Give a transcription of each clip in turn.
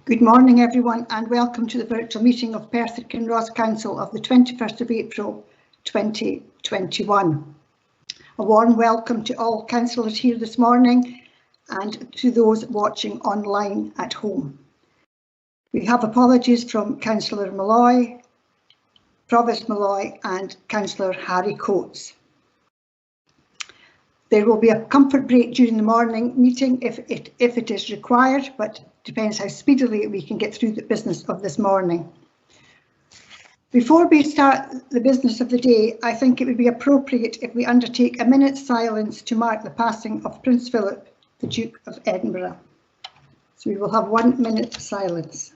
Good morning everyone and welcome to the virtual meeting of Perth and Kinross Council of the 21st of April 2021. A warm welcome to all councillors here this morning and to those watching online at home. We have apologies from Councillor Malloy, Provost Malloy and Councillor Harry Coates. There will be a comfort break during the morning meeting if it is required, but depends how speedily we can get through the business of this morning. Before we start the business of the day, I think it would be appropriate if we undertake a minute's silence to mark the passing of Prince Philip, the Duke of Edinburgh. So we will have 1 minute silence.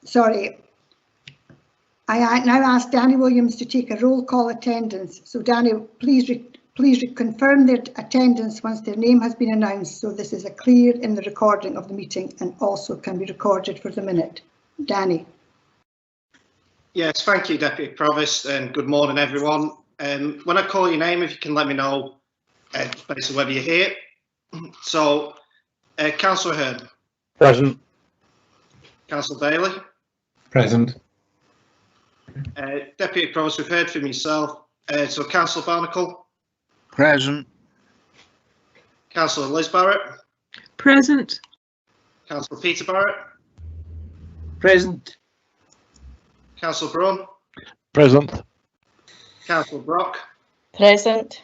Sorry, I now ask Danny Williams to take a roll call attendance. So Danny, please confirm their attendance once their name has been announced, so this is clear in the recording of the meeting and also can be recorded for the minute. Danny. Yes, thank you, Deputy Provost, and good morning, everyone. When I call your name, if you can let me know basically whether you're here. So, Councillor Hearn. Present. Councillor Bailey. Present. Deputy Provost, we've heard from yourself. So, Councillor Barnacle. Present. Councillor Liz Barrett. Present. Councillor Peter Barrett. Present. Councillor Braun. Present. Councillor Brock. Present.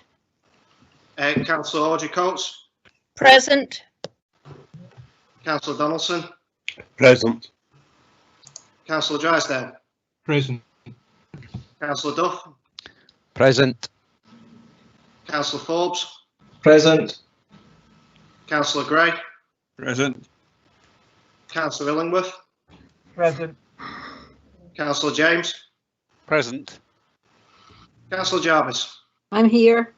Councillor Audrey Coates. Present. Councillor Donaldson. Present. Councillor Drysdale. Present. Councillor Duff. Present. Councillor Forbes. Present. Councillor Gray. Present. Councillor Illingworth. Present. Councillor James. Present. Councillor Jarvis. I'm here.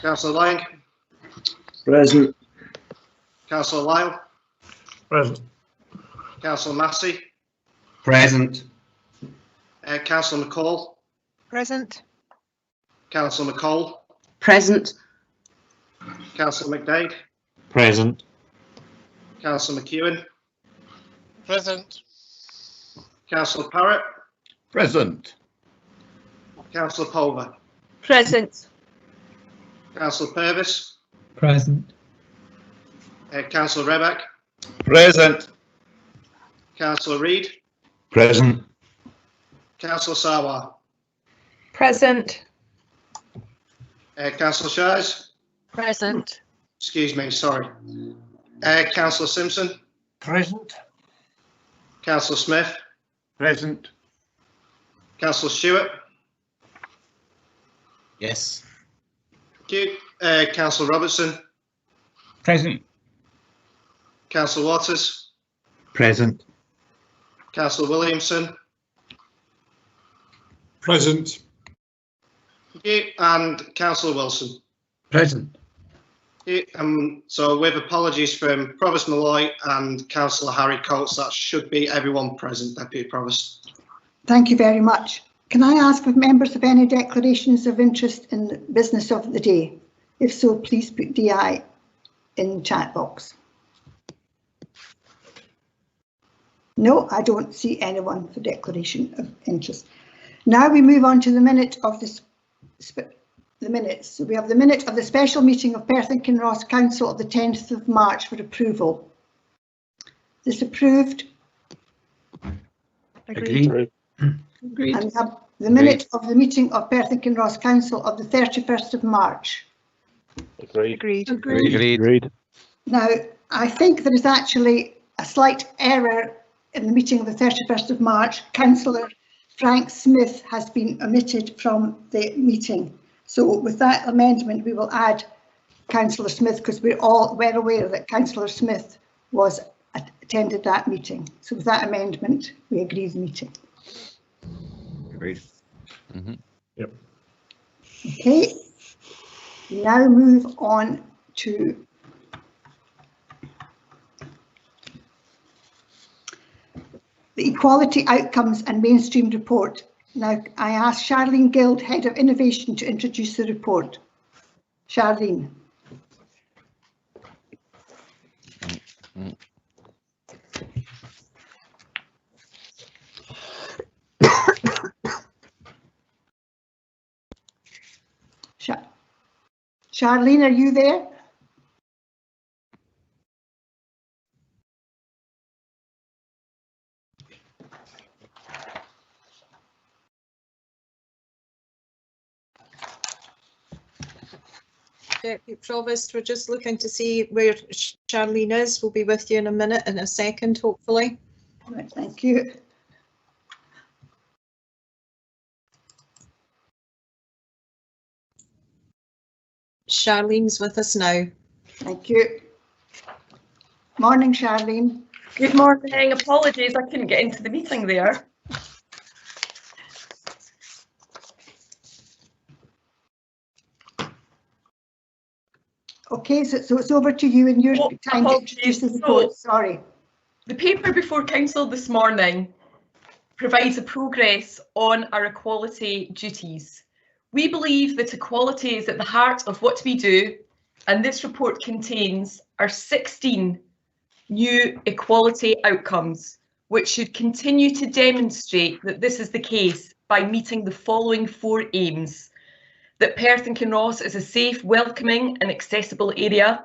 Councillor Lang. Present. Councillor Lyle. Present. Councillor Massey. Present. Councillor McCall. Present. Councillor McCall. Present. Councillor McDade. Present. Councillor McEwen. Present. Councillor Parrott. Present. Councillor Pulver. Present. Councillor Purvis. Present. Councillor Rebeck. Present. Councillor Reid. Present. Councillor Sarwar. Present. Councillor Shiers. Present. Excuse me, sorry. Councillor Simpson. Present. Councillor Smith. Present. Councillor Stewart. Yes. Thank you. Councillor Robertson. Present. Councillor Waters. Present. Councillor Williamson. Present. Thank you. And Councillor Wilson. Present. So with apologies from Provost Malloy and Councillor Harry Coates, that should be everyone present, Deputy Provost. Thank you very much. Can I ask if members have any declarations of interest in the business of the day? If so, please put DI in the chat box. No, I don't see anyone for declaration of interest. Now we move on to the minute of the minutes. So we have the minute of the special meeting of Perth and Kinross Council of the 10th of March for approval. Is this approved? Agreed. And we have the minute of the meeting of Perth and Kinross Council of the 31st of March. Agreed. Now, I think there is actually a slight error in the meeting of the 31st of March. Councillor Frank Smith has been omitted from the meeting. So with that amendment, we will add Councillor Smith, because we're all well aware that Councillor Smith attended that meeting. So with that amendment, we agree the meeting. Agreed. Yep. Okay, we now move on to the Equality Outcomes and Mainstream Report. Now I ask Charlene Guild, Head of Innovation, to introduce the report. Charlene. Charlene, are you there? Deputy Provost, we're just looking to see where Charlene is. We'll be with you in a minute, in a second, hopefully. Right, thank you. Charlene's with us now. Thank you. Morning, Charlene. Good morning. Apologies, I couldn't get into the meeting there. Okay, so it's over to you and your time to introduce the report. Sorry. The paper before Council this morning provides a progress on our equality duties. We believe that equality is at the heart of what we do, and this report contains our 16 new equality outcomes, which should continue to demonstrate that this is the case by meeting the following 4 aims: that Perth and Kinross is a safe, welcoming and accessible area,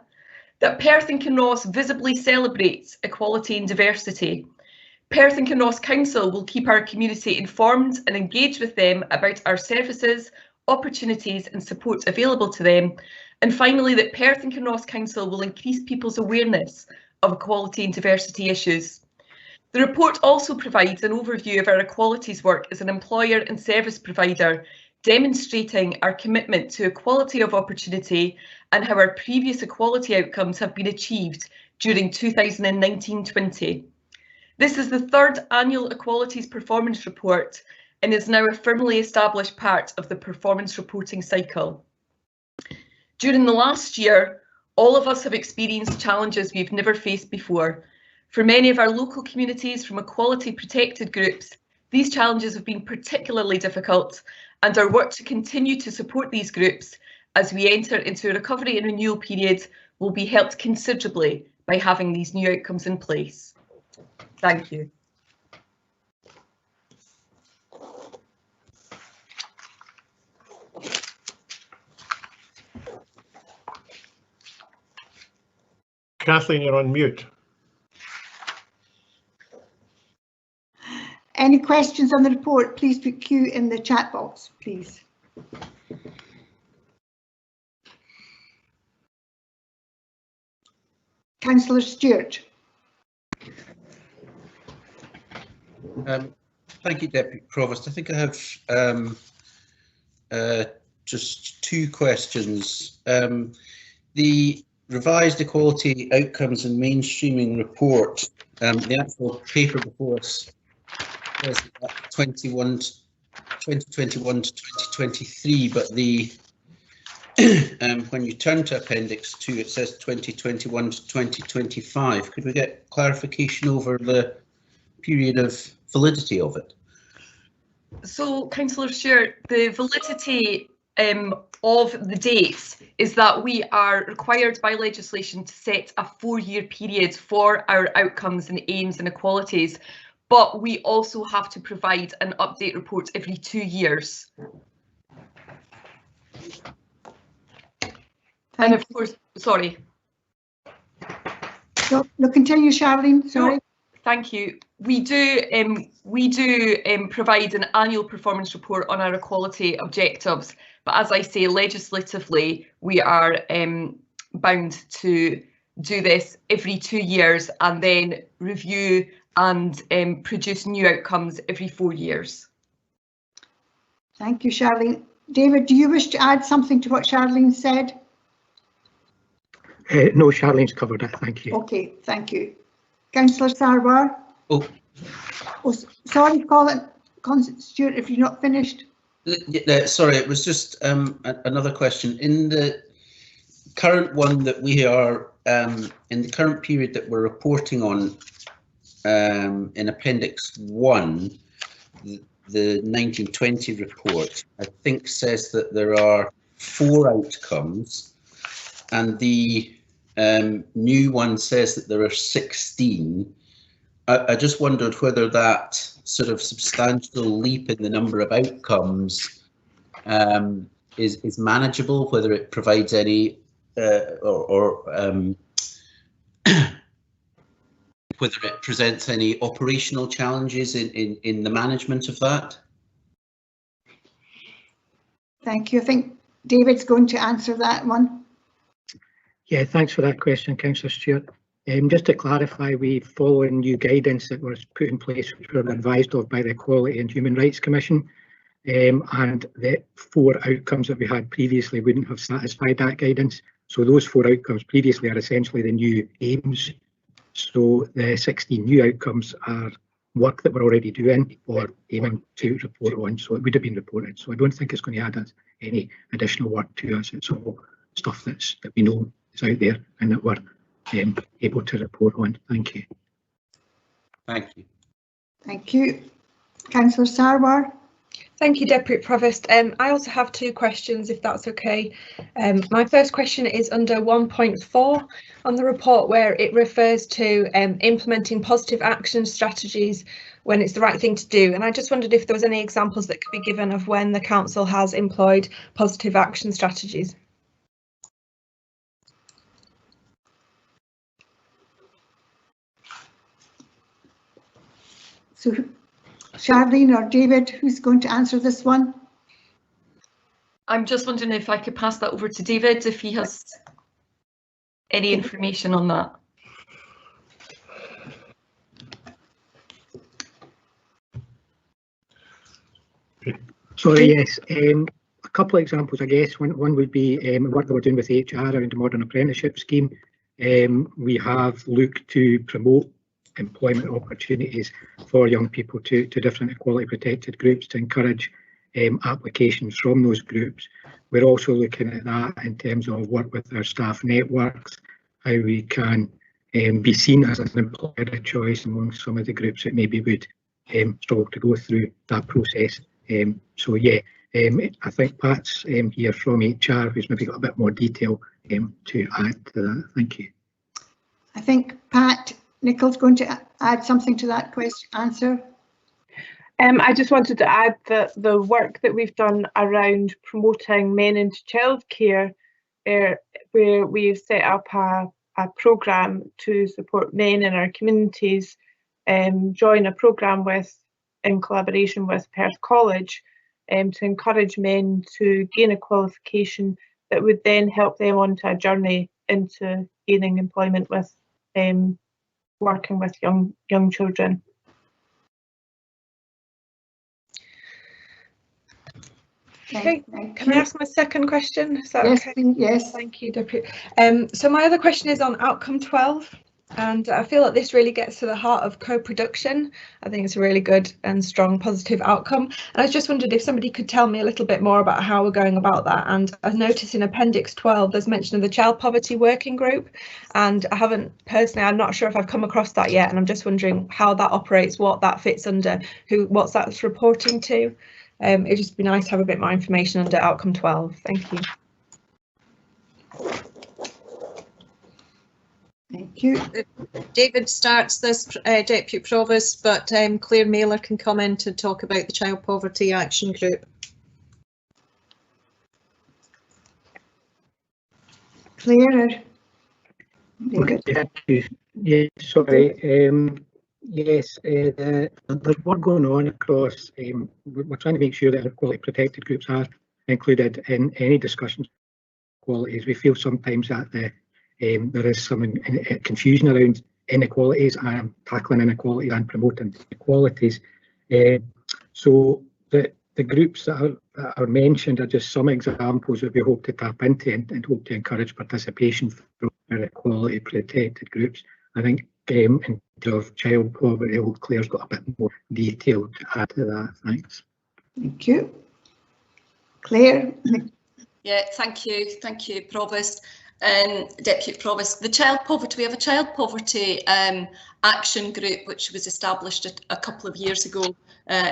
that Perth and Kinross visibly celebrates equality and diversity, Perth and Kinross Council will keep our community informed and engage with them about our services, opportunities and support available to them, and finally that Perth and Kinross Council will increase people's awareness of equality and diversity issues. The report also provides an overview of our equalities work as an employer and service provider, demonstrating our commitment to equality of opportunity and how our previous equality outcomes have been achieved during 2019-20. This is the 3rd annual Equalities Performance Report and is now a firmly established part of the performance reporting cycle. During the last year, all of us have experienced challenges we've never faced before. For many of our local communities from equality protected groups, these challenges have been particularly difficult, and our work to continue to support these groups as we enter into a recovery and renewal period will be helped considerably by having these new outcomes in place. Thank you. Kathleen, you're on mute. Any questions on the report, please put Q in the chat box, please. Councillor Stewart. Thank you, Deputy Provost. I think I have just 2 questions. The revised equality outcomes and mainstreaming report, the actual paper before us is 2021 to 2023, but the when you turn to Appendix 2, it says 2021 to 2025. Could we get clarification over the period of validity of it? So, Councillor Stewart, the validity of the dates is that we are required by legislation to set a 4-year period for our outcomes and aims and equalities, but we also have to provide an update report every 2 years. And of course, sorry. No, continue, Charlene. Sorry. No, thank you. We do provide an annual performance report on our equality objectives, but as I say, legislatively, we are bound to do this every 2 years and then review and produce new outcomes every 4 years. Thank you, Charlene. David, do you wish to add something to what Charlene said? No, Charlene's covered it, thank you. Okay, thank you. Councillor Sarwar? Oh, sorry, Colin, Stewart, if you're not finished. sorry, it was just another question. In the current one that we are, in the current period that we're reporting on, in Appendix 1, the 1920 report, I think says that there are 4 outcomes, and the new one says that there are 16. I just wondered whether that sort of substantial leap in the number of outcomes is manageable, whether it provides any whether it presents any operational challenges in the management of that. Thank you. I think David's going to answer that one. Yeah, thanks for that question, Councillor Stewart. Just to clarify, we follow new guidance that was put in place, which we were advised of by the Equality and Human Rights Commission, and the 4 outcomes that we had previously wouldn't have satisfied that guidance. So those 4 outcomes previously are essentially the new aims. So the 16 new outcomes are work that we're already doing or aiming to report on. So it would have been reported. So I don't think it's going to add us any additional work to us. It's all stuff that we know is out there and that we're able to report on. Thank you. Thank you. Thank you. Councillor Sarwar. Thank you, Deputy Provost. I also have 2 questions, if that's okay. My first question is under 1.4 on the report, where it refers to implementing positive action strategies when it's the right thing to do. And I just wondered if there was any examples that could be given of when the council has employed positive action strategies. So Charlene or David, who's going to answer this one? I'm just wondering if I could pass that over to David, if he has any information on that. Sorry, yes. A couple of examples, I guess. One would be work that we're doing with HR around the modern apprenticeship scheme. We have looked to promote employment opportunities for young people to different equality protected groups to encourage applications from those groups. We're also looking at that in terms of work with our staff networks, how we can be seen as an employer of choice among some of the groups that maybe would struggle to go through that process. So yeah, I think Pat's here from HR, who's maybe got a bit more detail to add to that. Thank you. I think Pat Nicholl's going to add something to that answer. I just wanted to add that the work that we've done around promoting men into childcare, where we've set up a programme to support men in our communities, join a programme in collaboration with Perth College to encourage men to gain a qualification that would then help them onto a journey into gaining employment with working with young children. Okay, can I ask my second question? Is that yes, okay? Yes. Thank you, Deputy. So my other question is on outcome 12. And I feel like this really gets to the heart of co-production. I think it's a really good and strong positive outcome. And I just wondered if somebody could tell me a little bit more about how we're going about that. And I've noticed in Appendix 12, there's mention of the Child Poverty Working Group. And I haven't personally, I'm not sure if I've come across that yet. And I'm just wondering how that operates, what that fits under, what's that's reporting to. It'd just be nice to have a bit more information under Outcome 12. Thank you. Thank you. David starts this, Deputy Provost, but Claire Mailer can come in to talk about the Child Poverty Action Group. Claire? Yes, sorry. Yes, there's work going on across. We're trying to make sure that our quality protected groups are included in any discussions on qualities. We feel sometimes that there is some confusion around inequalities and tackling inequalities and promoting equalities. So the groups that are mentioned are just some examples that we hope to tap into and hope to encourage participation from our equality protected groups. I think in terms of child poverty, Claire's got a bit more detail to add to that. Thanks. Thank you. Claire? Yeah, thank you, Provost. Deputy Provost, we have a child poverty action group which was established a couple of years ago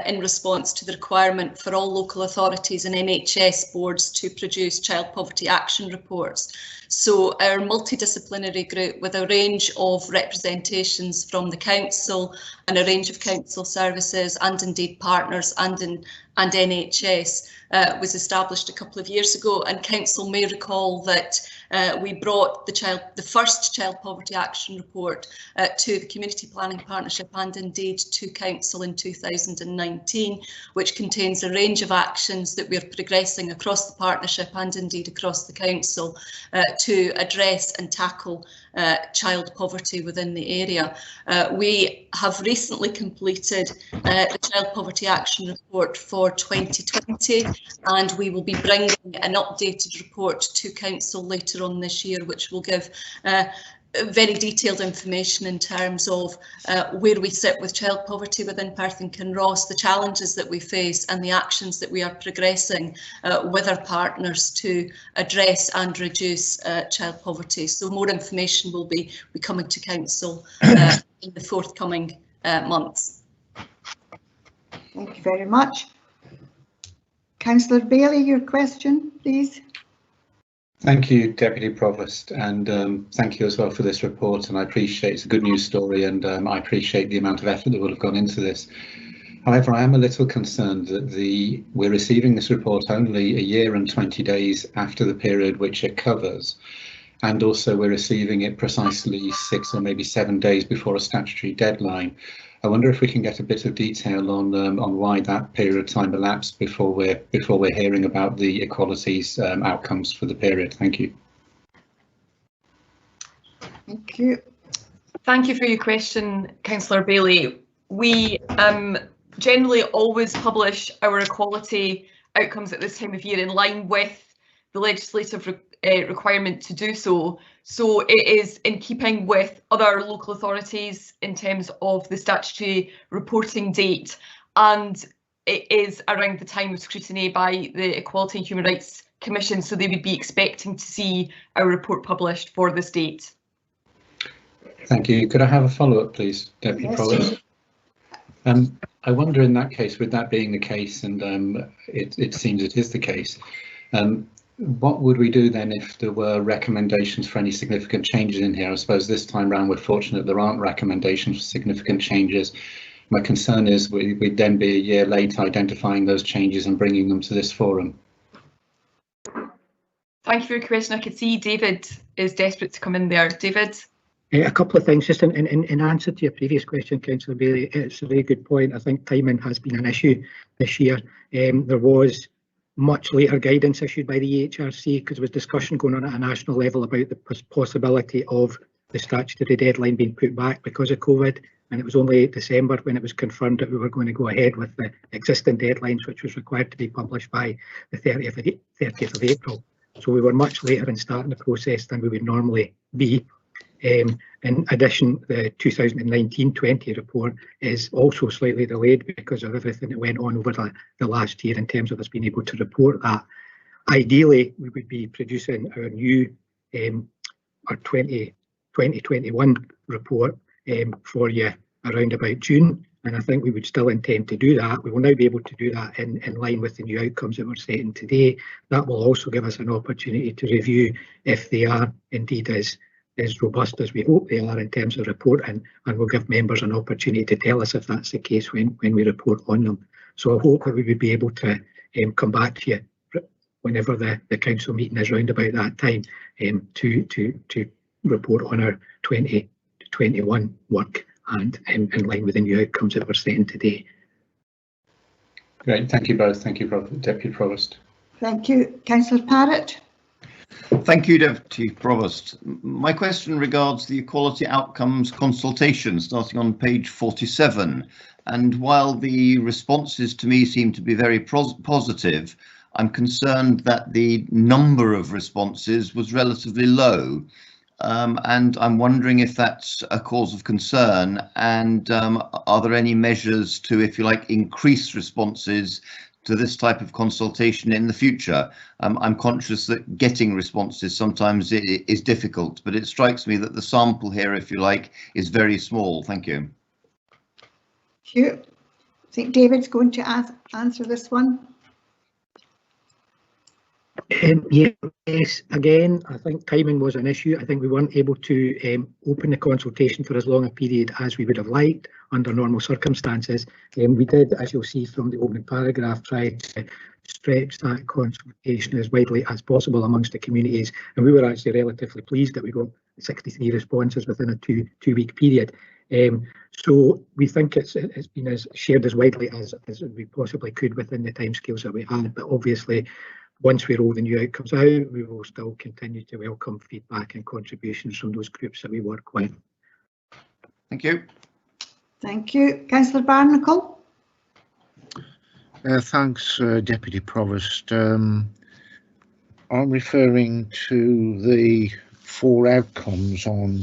in response to the requirement for all local authorities and NHS boards to produce child poverty action reports. So our multidisciplinary group, with a range of representations from the council and a range of council services and indeed partners and NHS, was established a couple of years ago, and council may recall that we brought the first child poverty action report to the Community Planning Partnership and indeed to council in 2019, which contains a range of actions that we are progressing across the partnership and indeed across the council to address and tackle child poverty within the area. We have recently completed the Child Poverty Action Report for 2020, and we will be bringing an updated report to council later on this year, which will give very detailed information in terms of where we sit with child poverty within Perth and Kinross, the challenges that we face and the actions that we are progressing with our partners to address and reduce child poverty. So more information will be coming to council in the forthcoming months. Thank you very much. Councillor Bailey, your question, please. Thank you, Deputy Provost, and thank you as well for this report. And I appreciate it's a good news story, and I appreciate the amount of effort that would have gone into this. However, I am a little concerned that we're receiving this report only a year and 20 days after the period which it covers, and also we're receiving it precisely 6 or maybe 7 days before a statutory deadline. I wonder if we can get a bit of detail on why that period of time elapsed before we're hearing about the equalities outcomes for the period. Thank you. Thank you. Thank you for your question, Councillor Bailey. We generally always publish our equality outcomes at this time of year in line with the legislative requirement to do so. So it is in keeping with other local authorities in terms of the statutory reporting date, and it is around the time of scrutiny by the Equality and Human Rights Commission, so they would be expecting to see our report published for this date. Thank you. Could I have a follow-up, please, Deputy Provost? I wonder in that case, with that being the case, and it seems it is the case, what would we do then if there were recommendations for any significant changes in here? I suppose this time round we're fortunate there aren't recommendations for significant changes. My concern is we'd then be a year late identifying those changes and bringing them to this forum. Thank you for your question. I could see David is desperate to come in there. David? A couple of things, just in answer to your previous question, Councillor Bailey, it's a very good point. I think timing has been an issue this year. There was much later guidance issued by the EHRC because there was discussion going on at a national level about the possibility of the statutory deadline being put back because of COVID, and it was only December when it was confirmed that we were going to go ahead with the existing deadlines, which was required to be published by the 30th of April. So we were much later in starting the process than we would normally be. In addition, the 2019-20 report is also slightly delayed because of everything that went on over the last year in terms of us being able to report that. Ideally, we would be producing our new our 2021 report for you around about June, and I think we would still intend to do that. We will now be able to do that in line with the new outcomes that we're setting today. That will also give us an opportunity to review if they are indeed as robust as we hope they are in terms of reporting, and we'll give members an opportunity to tell us if that's the case when we report on them. So I hope that we would be able to come back to you whenever the council meeting is round about that time to report on our 2021 work and in line with the new outcomes that we're setting today. Great, thank you both. Thank you, Deputy Provost. Thank you. Councillor Parrott. Thank you, Deputy Provost. My question regards the Equality Outcomes Consultation starting on page 47. And while the responses to me seem to be very positive, I'm concerned that the number of responses was relatively low. And I'm wondering if that's a cause of concern, and are there any measures to, if you like, increase responses to this type of consultation in the future? I'm conscious that getting responses sometimes is difficult, but it strikes me that the sample here, if you like, is very small. Thank you. Thank you. I think David's going to answer this one. Yes, again, I think timing was an issue. I think we weren't able to open the consultation for as long a period as we would have liked under normal circumstances. We did, as you'll see from the opening paragraph, try to stretch that consultation as widely as possible amongst the communities, and we were actually relatively pleased that we got 63 responses within a two-week period. So we think it's been as shared as widely as we possibly could within the timescales that we had, but obviously once we roll the new outcomes out, we will still continue to welcome feedback and contributions from those groups that we work with. Thank you. Thank you. Councillor Barnacle. Thanks, Deputy Provost. I'm referring to the 4 outcomes on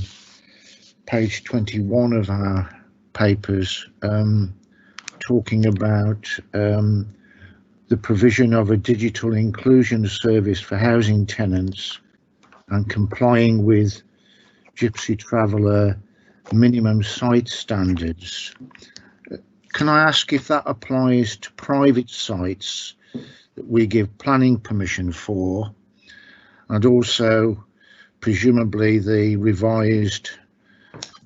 page 21 of our papers, talking about the provision of a digital inclusion service for housing tenants and complying with Gypsy Traveller minimum site standards. Can I ask if that applies to private sites that we give planning permission for, and also presumably the revised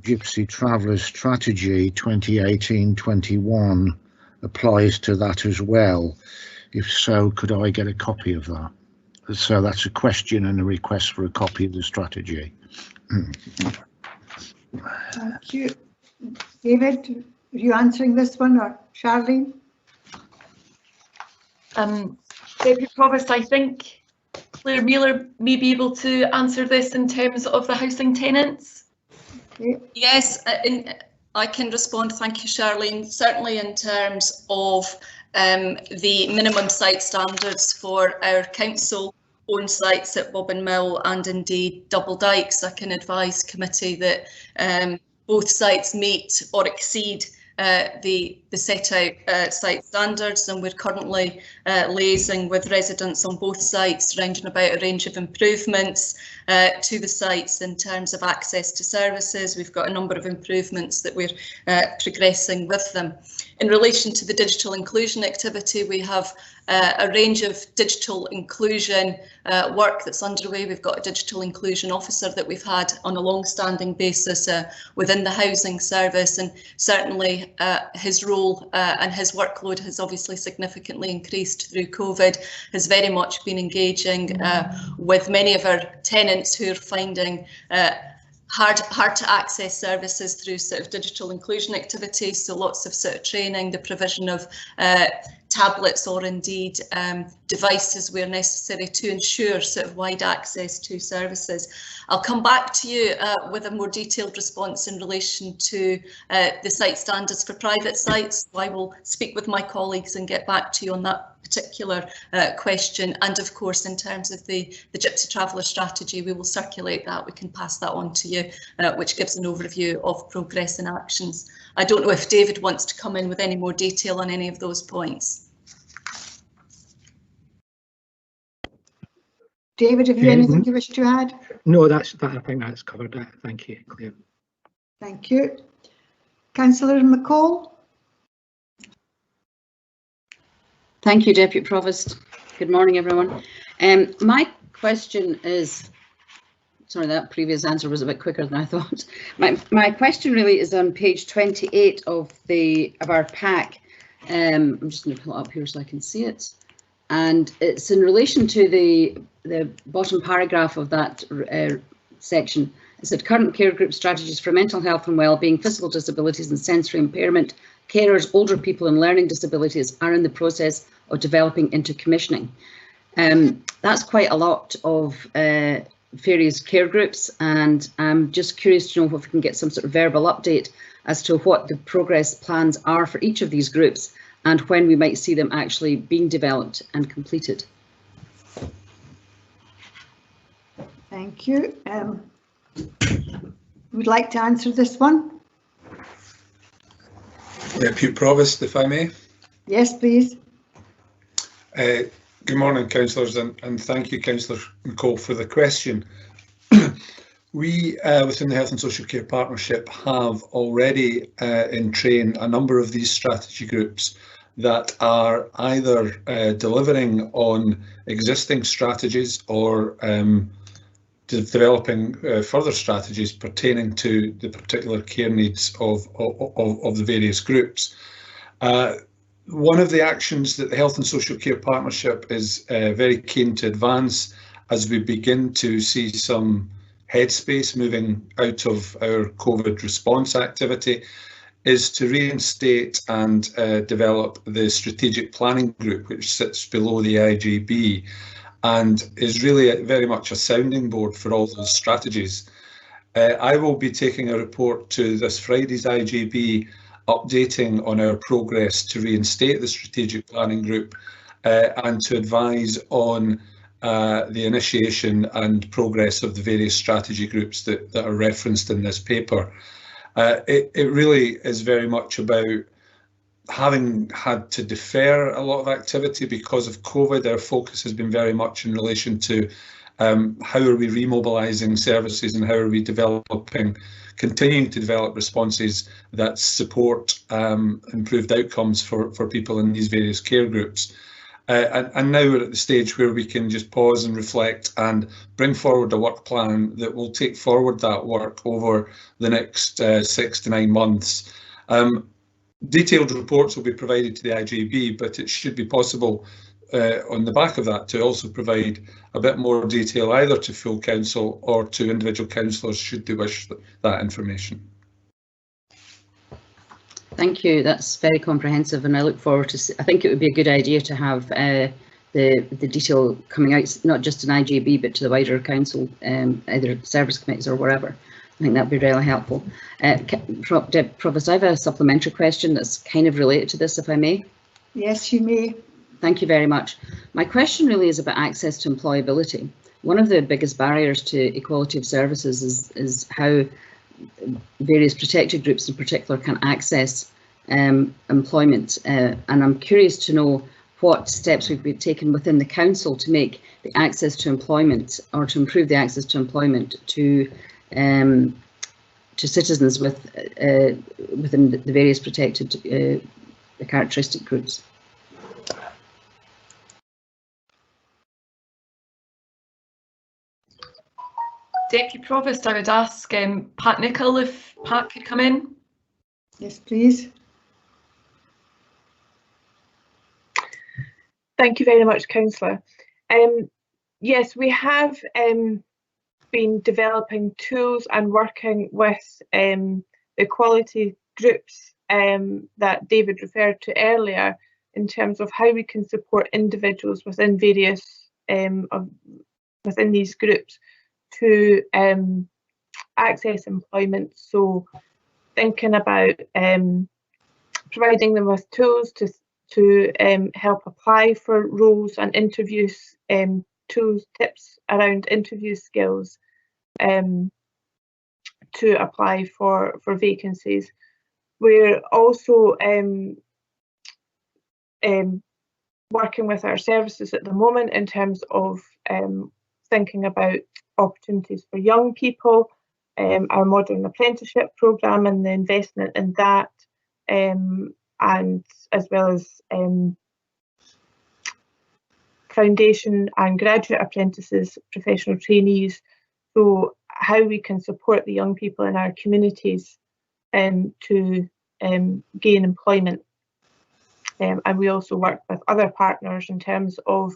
Gypsy Traveller Strategy 2018-21 applies to that as well? If so, could I get a copy of that? So that's a question and a request for a copy of the strategy. Thank you. David, are you answering this one, or Charlene? Deputy Provost, I think Claire Miller may be able to answer this in terms of the housing tenants. Yes, I can respond. Thank you, Charlene. Certainly in terms of the minimum site standards for our council-owned sites at Bobbin Mill and indeed Double Dykes, I can advise committee that both sites meet or exceed the set out site standards, and we're currently liaising with residents on both sites, rounding about a range of improvements to the sites in terms of access to services. We've got a number of improvements that we're progressing with them. In relation to the digital inclusion activity, we have a range of digital inclusion work that's underway. We've got a digital inclusion officer that we've had on a long-standing basis within the housing service, and certainly his role and his workload has obviously significantly increased through COVID, has very much been engaging with many of our tenants who are finding hard to access services through sort of digital inclusion activities. So lots of sort of training, the provision of tablets or indeed devices where necessary to ensure sort of wide access to services. I'll come back to you with a more detailed response in relation to the site standards for private sites. So I will speak with my colleagues and get back to you on that particular question. And of course, in terms of the Gypsy Traveller strategy, we will circulate that. We can pass that on to you, which gives an overview of progress and actions. I don't know if David wants to come in with any more detail on any of those points. David, have you anything you wish to add? No, I think that's covered that. Thank you, Claire. Thank you. Councillor McCall. Thank you, Deputy Provost. Good morning, everyone. My question is, sorry, that previous answer was a bit quicker than I thought. My question really is on page 28 of our pack. I'm just going to pull it up here so I can see it. And it's in relation to the bottom paragraph of that section. It said current care group strategies for mental health and wellbeing, physical disabilities and sensory impairment, carers, older people and learning disabilities are in the process of developing into commissioning. That's quite a lot of various care groups, and I'm just curious to know if we can get some sort of verbal update as to what the progress plans are for each of these groups and when we might see them actually being developed and completed. Thank you. Would like to answer this one? Deputy Provost, if I may. Yes, please. Good morning, councillors, and thank you, Councillor McCall, for the question. We, within the Health and Social Care Partnership, have already in train a number of these strategy groups that are either delivering on existing strategies or developing further strategies pertaining to the particular care needs of the various groups. One of the actions that the Health and Social Care Partnership is very keen to advance as we begin to see some headspace moving out of our COVID response activity is to reinstate and develop the strategic planning group, which sits below the IGB and is really very much a sounding board for all those strategies. I will be taking a report to this Friday's IGB updating on our progress to reinstate the strategic planning group and to advise on the initiation and progress of the various strategy groups that are referenced in this paper. It really is very much about having had to defer a lot of activity because of COVID. Our focus has been very much in relation to how are we remobilising services and how are we continuing to develop responses that support improved outcomes for people in these various care groups. And now we're at the stage where we can just pause and reflect and bring forward a work plan that will take forward that work over the next 6 to 9 months. Detailed reports will be provided to the IGB, but it should be possible on the back of that to also provide a bit more detail either to full council or to individual councillors should they wish that information. Thank you. That's very comprehensive, and I look forward to. I think it would be a good idea to have the detail coming out, not just in IGB, but to the wider council, either service committees or wherever. I think that'd be really helpful. Provost, I have a supplementary question that's kind of related to this, if I may. Yes, you may. Thank you very much. My question really is about access to employability. One of the biggest barriers to equality of services is how various protected groups in particular can access employment, and I'm curious to know what steps we've been taken within the council to make the access to employment, or to improve the access to employment to citizens within the various protected characteristic groups. Deputy Provost, I would ask Pat Nicholl if Pat could come in. Yes, please. Thank you very much, Councillor. Yes, we have been developing tools and working with equality groups that David referred to earlier in terms of how we can support individuals within various within these groups to access employment. So thinking about providing them with tools to help apply for roles and interviews, tools, tips around interview skills to apply for vacancies. We're also working with our services at the moment in terms of thinking about opportunities for young people, our modern apprenticeship programme and the investment in that, and as well as foundation and graduate apprentices, professional trainees, so how we can support the young people in our communities to gain employment. And we also work with other partners in terms of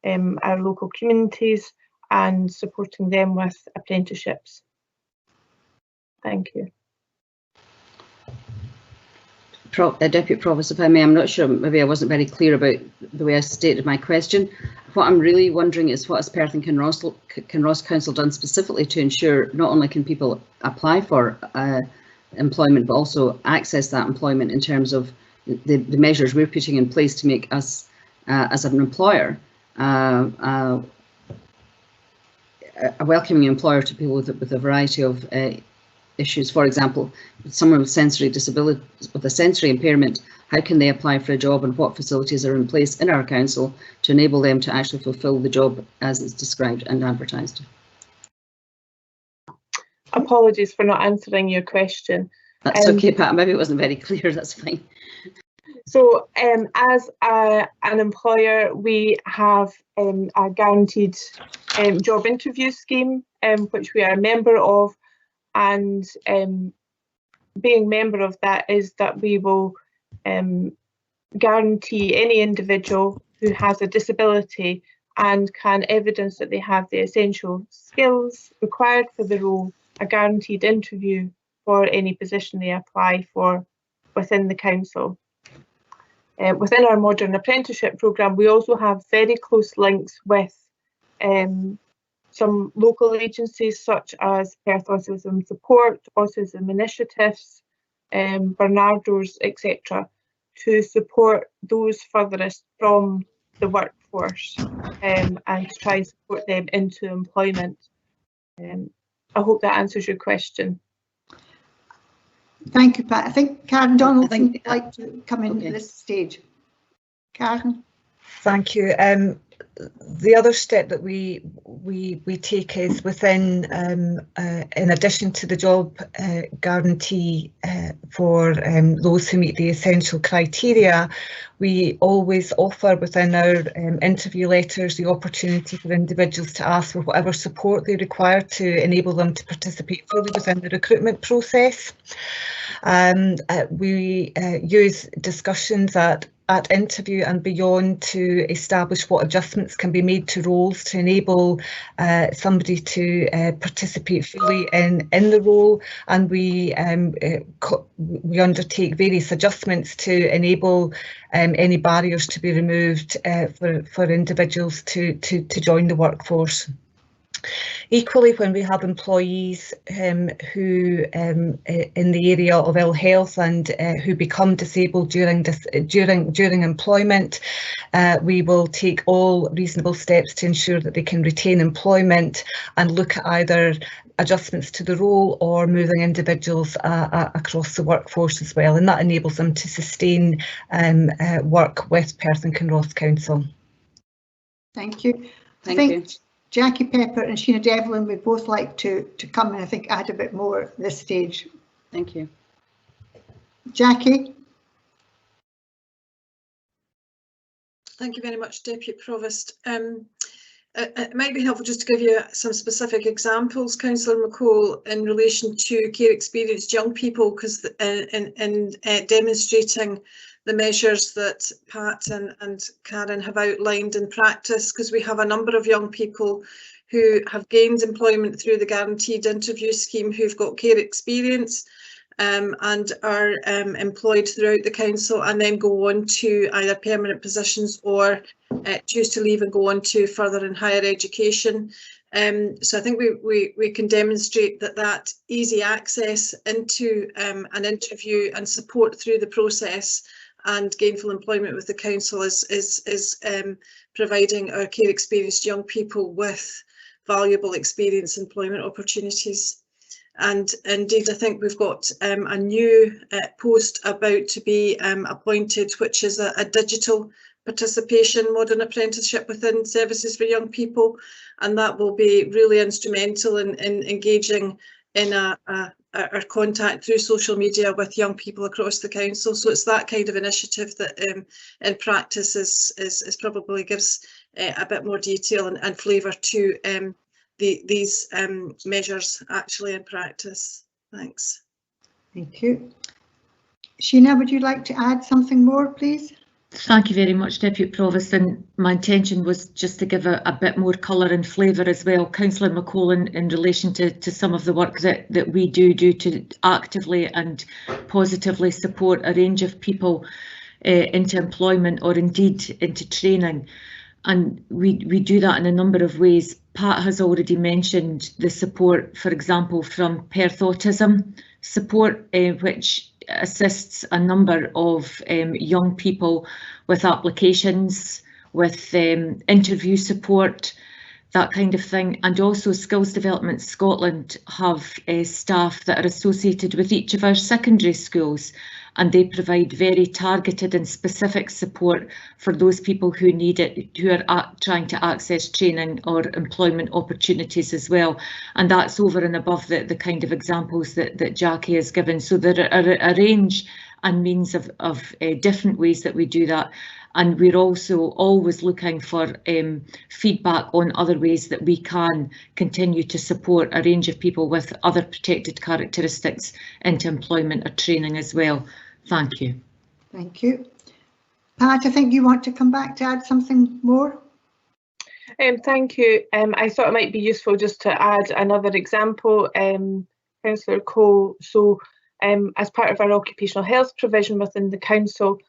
our local communities and supporting them with apprenticeships. Thank you. Deputy Provost, if I may, I'm not sure, maybe I wasn't very clear about the way I stated my question. What I'm really wondering is what has Perth and Kinross Council done specifically to ensure not only can people apply for employment but also access that employment in terms of the measures we're putting in place to make us as an employer a welcoming employer to people with a variety of issues. For example, someone with sensory disability, with a sensory impairment, how can they apply for a job and what facilities are in place in our council to enable them to actually fulfil the job as it's described and advertised? Apologies for not answering your question. That's okay, Pat, maybe it wasn't very clear, that's fine. So as an employer, we have a guaranteed job interview scheme, which we are a member of, and being member of that is that we will guarantee any individual who has a disability and can evidence that they have the essential skills required for the role, a guaranteed interview for any position they apply for within the council. Within our modern apprenticeship programme, we also have very close links with some local agencies such as Perth Autism Support, Autism Initiatives, Bernardo's, etc., to support those furthest from the workforce and to try and support them into employment. I hope that answers your question. Thank you, Pat. I think Karen Donaldson would like to come in at this stage. Karen. Thank you. The other step that we take is within, in addition to the job guarantee for those who meet the essential criteria, we always offer within our interview letters the opportunity for individuals to ask for whatever support they require to enable them to participate fully within the recruitment process. We use discussions at interview and beyond to establish what adjustments can be made to roles to enable somebody to participate fully in the role, and we undertake various adjustments to enable any barriers to be removed for individuals to join the workforce. Equally, when we have employees who in the area of ill health and who become disabled during employment, we will take all reasonable steps to ensure that they can retain employment and look at either adjustments to the role or moving individuals across the workforce as well, and that enables them to sustain work with Perth and Kinross Council. Thank you. Thank you. Jackie Pepper and Sheena Devlin would both like to come and I think add a bit more at this stage. Thank you. Jackie. Thank you very much, Deputy Provost. It might be helpful just to give you some specific examples, Councillor McCall, in relation to care experienced young people, because in demonstrating the measures that Pat and Karen have outlined in practice, because we have a number of young people who have gained employment through the guaranteed interview scheme who've got care experience, and are employed throughout the council and then go on to either permanent positions or choose to leave and go on to further and higher education. So I think we can demonstrate that easy access into an interview and support through the process and gainful employment with the council is providing our care experienced young people with valuable experience employment opportunities. And indeed, I think we've got a new post about to be appointed, which is a digital participation modern apprenticeship within services for young people, and that will be really instrumental in engaging in our contact through social media with young people across the council. So it's that kind of initiative that in practice is probably gives a bit more detail and flavour to these measures actually in practice. Thanks. Thank you. Sheena, would you like to add something more, please? Thank you very much, Deputy Provost, and my intention was just to give a bit more colour and flavour as well. Councillor McCall, in relation to some of the work that we do to actively and positively support a range of people into employment or indeed into training. And we do that in a number of ways. Pat has already mentioned the support, for example, from Perth Autism support, which assists a number of young people with applications, with interview support, that kind of thing. And also Skills Development Scotland have staff that are associated with each of our secondary schools, and they provide very targeted and specific support for those people who need it, who are trying to access training or employment opportunities as well. And that's over and above the kind of examples that Jackie has given. So there are a range and means of different ways that we do that. And we're also always looking for feedback on other ways that we can continue to support a range of people with other protected characteristics into employment or training as well. Thank you. Thank you. Pat, I think you want to come back to add something more? Thank you. I thought it might be useful just to add another example, Councillor Cole. So as part of our occupational health provision within the council,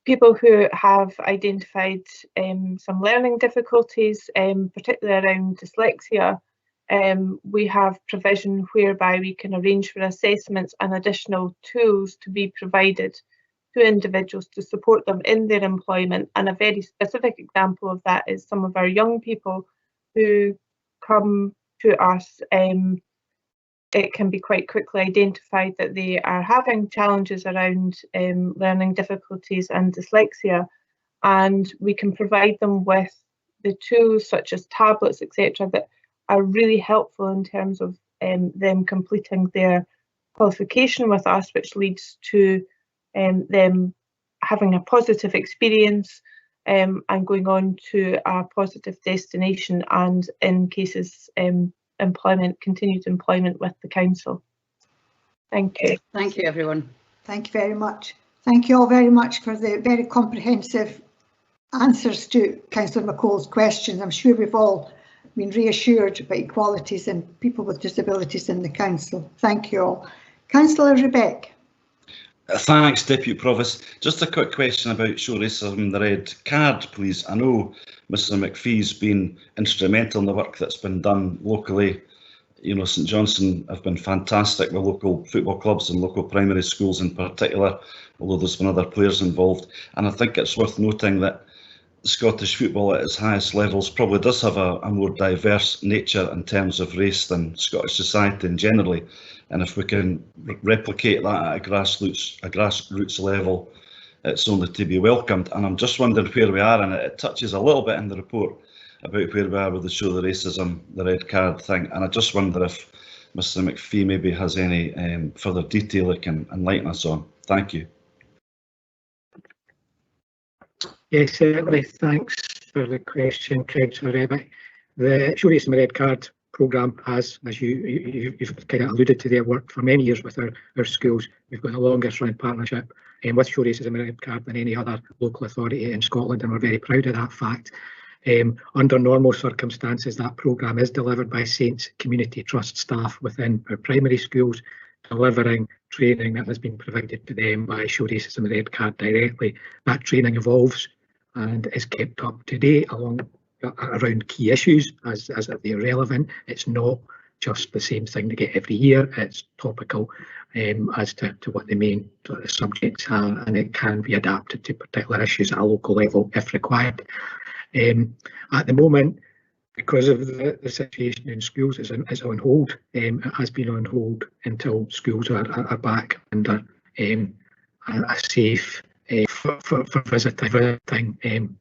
people who have identified some learning difficulties, particularly around dyslexia, we have provision whereby we can arrange for assessments and additional tools to be provided to individuals to support them in their employment. And a very specific example of that is some of our young people who come to us. It can be quite quickly identified that they are having challenges around learning difficulties and dyslexia, and we can provide them with the tools such as tablets, etc., that are really helpful in terms of them completing their qualification with us, which leads to them having a positive experience and going on to a positive destination, and in cases continued employment with the council. Thank you. Thank you, everyone. Thank you very much. Thank you all very much for the very comprehensive answers to Councillor McCall's questions. I'm sure we've all been reassured about equalities and people with disabilities in the council. Thank you all. Councillor Rebecca. Thanks, Deputy Provost. Just a quick question about show racism, the red card, please. I know Mr McPhee's been instrumental in the work that's been done locally. You know, St Johnstone have been fantastic with local football clubs and local primary schools in particular, although there's been other players involved. And I think it's worth noting that Scottish football at its highest levels probably does have a more diverse nature in terms of race than Scottish society in generally. And if we can replicate that at a grassroots level, it's only to be welcomed. And I'm just wondering where we are, and it touches a little bit in the report about where we are with the show the racism, the red card thing. And I just wonder if Mr McPhee maybe has any further detail he can enlighten us on. Thank you. Yes, certainly. Thanks for the question, Councillor Rebecca. The Show Racism the Red Card programme has, as you've kind of alluded to, their work for many years with our schools. We've got the longest running partnership with Show Racism the Red Card than any other local authority in Scotland, and we're very proud of that fact. Under normal circumstances, that programme is delivered by Saints Community Trust staff within our primary schools. delivering training that has been provided to them by Show Racism Red Card directly. That training evolves and is kept up to date around key issues as they're relevant. It's not just the same thing to get every year, it's topical as to what the main sort of subjects are, and it can be adapted to particular issues at a local level if required. At the moment, because of the situation in schools, it's on hold. It has been on hold until schools are back under a safe for visiting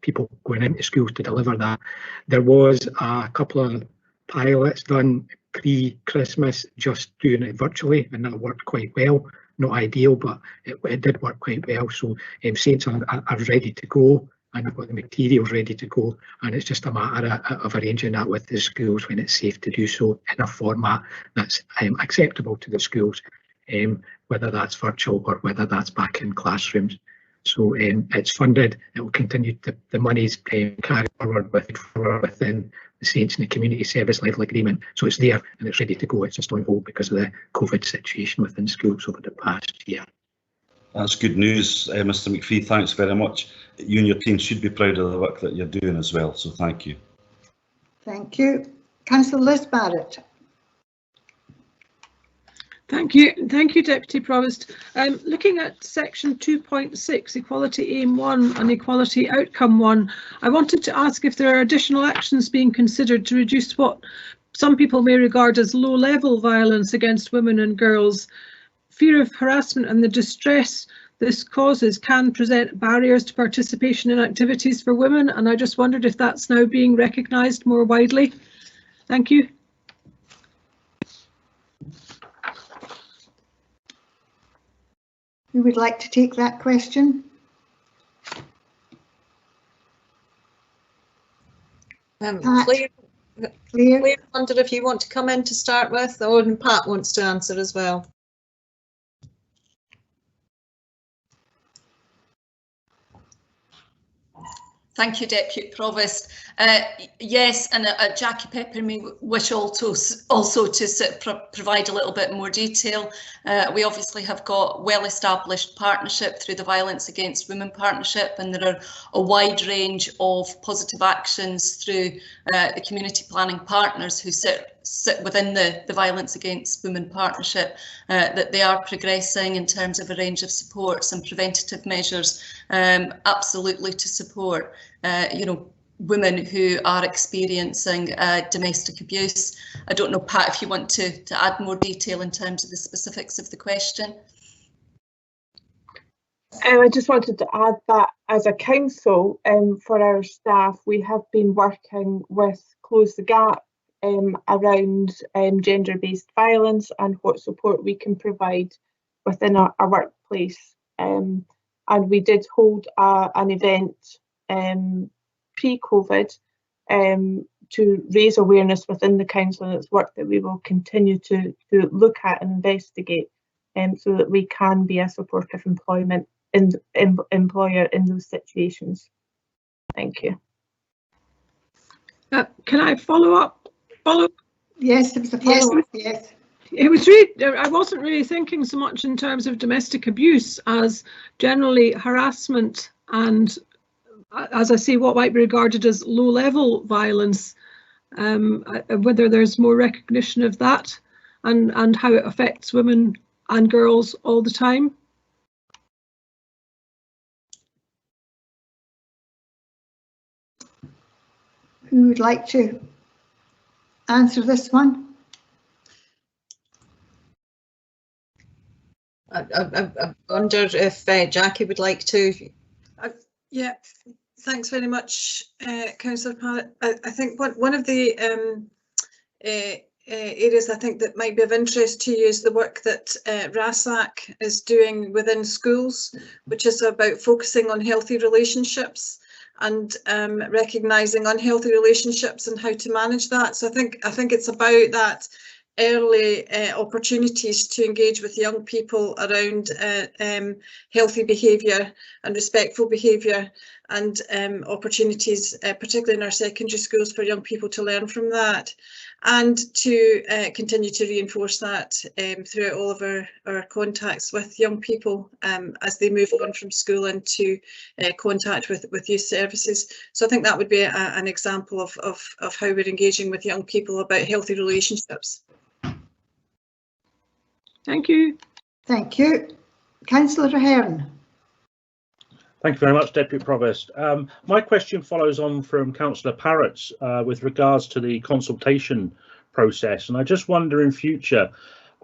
people going into schools to deliver that. There was a couple of pilots done pre-Christmas just doing it virtually, and that worked quite well. Not ideal, but it did work quite well. So Saints are ready to go, and I've got the materials ready to go, and it's just a matter of arranging that with the schools when it's safe to do so in a format that's acceptable to the schools, whether that's virtual or whether that's back in classrooms. So it's funded. It will continue to, the money's carried forward within the Saints and the Community Service Level Agreement. So it's there and it's ready to go. It's just on hold because of the COVID situation within schools over the past year. That's good news, Mr. McPhee. Thanks very much. You and your team should be proud of the work that you're doing as well. So thank you. Thank you. Councillor Liz Barrett. Thank you, Deputy Provost. Looking at section 2.6, Equality Aim 1 and Equality Outcome 1, I wanted to ask if there are additional actions being considered to reduce what some people may regard as low-level violence against women and girls. Fear of harassment and the distress this causes can present barriers to participation in activities for women, and I just wondered if that's now being recognised more widely. Thank you. Who would like to take that question? Claire, I wonder if you want to come in to start with, or Pat wants to answer as well. Thank you, Deputy Provost. Yes, and Jackie Pepper may wish also to provide a little bit more detail. We obviously have got well-established partnership through the Violence Against Women Partnership, and there are a wide range of positive actions through the community planning partners who sit within the Violence Against Women Partnership, that they are progressing in terms of a range of supports and preventative measures, absolutely to support women who are experiencing domestic abuse. I don't know, Pat, if you want to add more detail in terms of the specifics of the question. I just wanted to add that as a council, for our staff, we have been working with Close the Gap around gender-based violence and what support we can provide within our workplace. And we did hold an event pre-COVID to raise awareness within the council, and it's work that we will continue to look at and investigate, so that we can be a supportive employer in those situations. Thank you. Can I follow up? Yes, it was a follow-up. Yes. It was really, I wasn't really thinking so much in terms of domestic abuse as generally harassment and, as I say, what might be regarded as low-level violence, whether there's more recognition of that and how it affects women and girls all the time. Who would like to answer this one? I wonder if Jackie would like to. Yeah, thanks very much, Councillor Parrott. I think one of the areas I think that might be of interest to you is the work that RASAC is doing within schools, which is about focusing on healthy relationships and recognising unhealthy relationships and how to manage that. So I think it's about that early opportunities to engage with young people around healthy behaviour and respectful behaviour, and opportunities, particularly in our secondary schools, for young people to learn from that, and to continue to reinforce that throughout all of our contacts with young people as they move on from school into contact with youth services. So I think that would be an example of how we're engaging with young people about healthy relationships. Thank you. Thank you. Councillor Ahern. Thank you very much, Deputy Provost. My question follows on from Councillor Parrott's with regards to the consultation process, and I just wonder in future,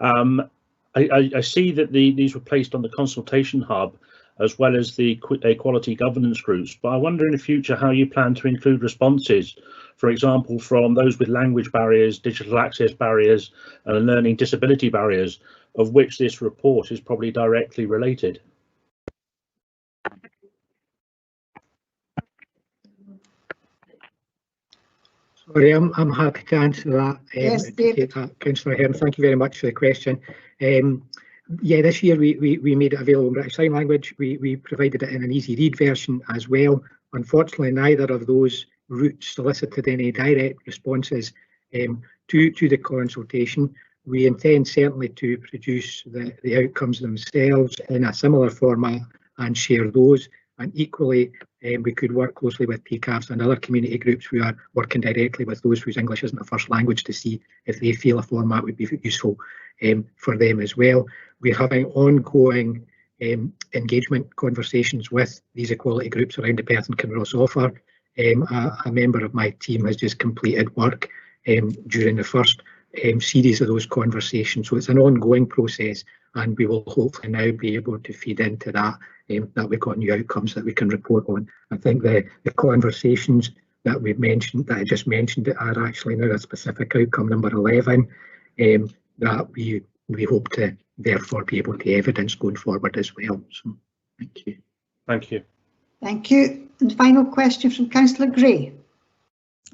I see that these were placed on the consultation hub as well as the equality governance groups, but I wonder in the future how you plan to include responses, for example, from those with language barriers, digital access barriers and learning disability barriers, of which this report is probably directly related. Sorry, I'm happy to answer that. Yes, David. Councillor Ahern, thank you very much for the question. Yeah, this year we made it available in British Sign Language. We provided it in an easy read version as well. Unfortunately, neither of those routes solicited any direct responses to the consultation. We intend certainly to produce the outcomes themselves in a similar format and share those. And equally, we could work closely with PCAFs and other community groups who are working directly with those whose English isn't a first language to see if they feel a format would be useful for them as well. We're having ongoing engagement conversations with these equality groups around the Perth and Kinross offer. A member of my team has just completed work during the first series of those conversations. So it's an ongoing process, and we will hopefully now be able to feed into that, that we've got new outcomes that we can report on. I think the conversations that we've mentioned, that I just mentioned, are actually now a specific outcome, number 11, that we hope to therefore be able to evidence going forward as well. So thank you. Thank you. Thank you. And final question from Councillor Gray.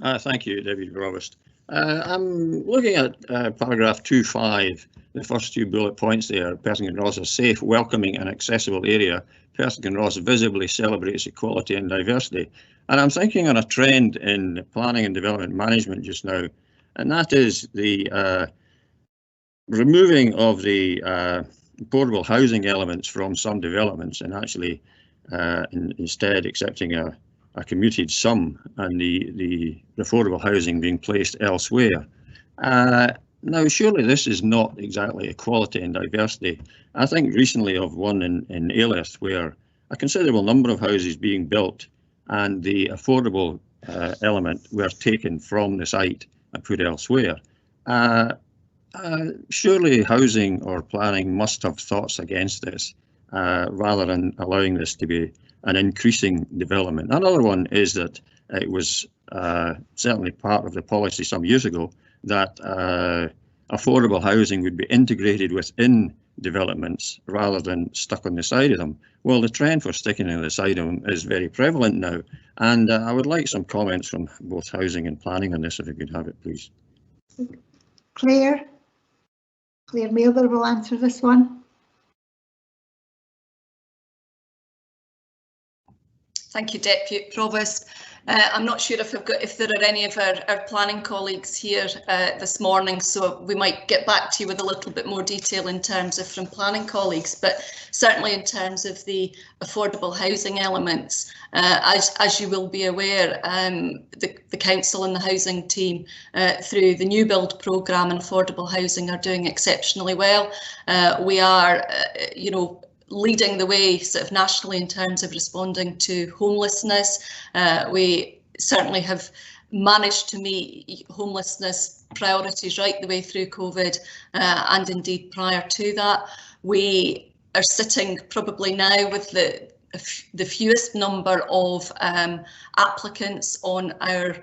Thank you, Deputy Provost. I'm looking at paragraph 2.5, the first two bullet points there. Perth and Kinross a safe, welcoming and accessible area. Perth and Kinross visibly celebrates equality and diversity. And I'm thinking on a trend in planning and development management just now, and that is the removing of the affordable housing elements from some developments, and actually instead accepting a commuted sum and the affordable housing being placed elsewhere. Now, surely this is not exactly equality and diversity. I think recently of one in Ayleth where a considerable number of houses being built and the affordable element were taken from the site and put elsewhere. Surely housing or planning must have thoughts against this rather than allowing this to be an increasing development. Another one is that it was certainly part of the policy some years ago that affordable housing would be integrated within developments rather than stuck on the side of them. Well, the trend for sticking on the side of them is very prevalent now, and I would like some comments from both housing and planning on this, if you could have it, please. Claire Mailer will answer this one. Thank you, Deputy Provost. I'm not sure if there are any of our planning colleagues here this morning, so we might get back to you with a little bit more detail in terms of from planning colleagues, but certainly in terms of the affordable housing elements, as you will be aware, the council and the housing team through the new build programme and affordable housing are doing exceptionally well. We are, leading the way sort of nationally in terms of responding to homelessness. We certainly have managed to meet homelessness priorities right the way through COVID and indeed prior to that. We are sitting probably now with the fewest number of applicants on our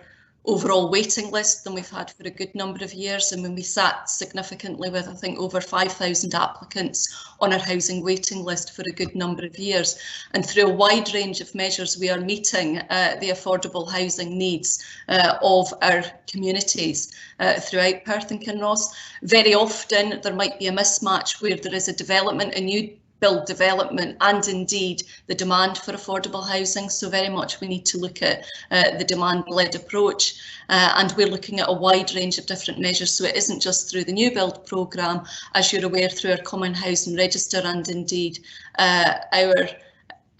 overall waiting list than we've had for a good number of years. And when we sat significantly with, I think, over 5,000 applicants on our housing waiting list for a good number of years. And through a wide range of measures, we are meeting the affordable housing needs of our communities throughout Perth and Kinross. Very often there might be a mismatch where there is a development, a new build development, and indeed the demand for affordable housing. So very much we need to look at the demand-led approach, and we're looking at a wide range of different measures. So it isn't just through the new build programme, as you're aware, through our Common Housing Register, and indeed our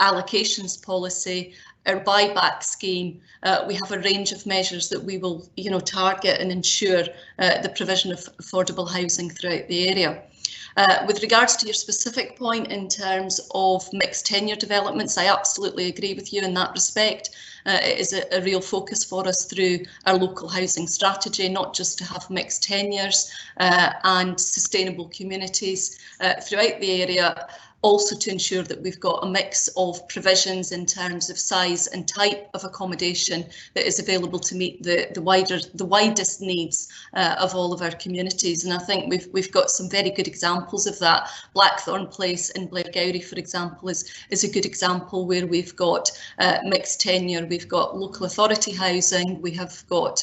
allocations policy, our buyback scheme. We have a range of measures that we will, target and ensure the provision of affordable housing throughout the area. With regards to your specific point in terms of mixed tenure developments, I absolutely agree with you in that respect. It is a real focus for us through our local housing strategy, not just to have mixed tenures and sustainable communities throughout the area, also to ensure that we've got a mix of provisions in terms of size and type of accommodation that is available to meet the widest needs of all of our communities. And I think we've got some very good examples of that. Blackthorn Place in Blairgowrie, for example, is a good example where we've got mixed tenure, we've got local authority housing, we have got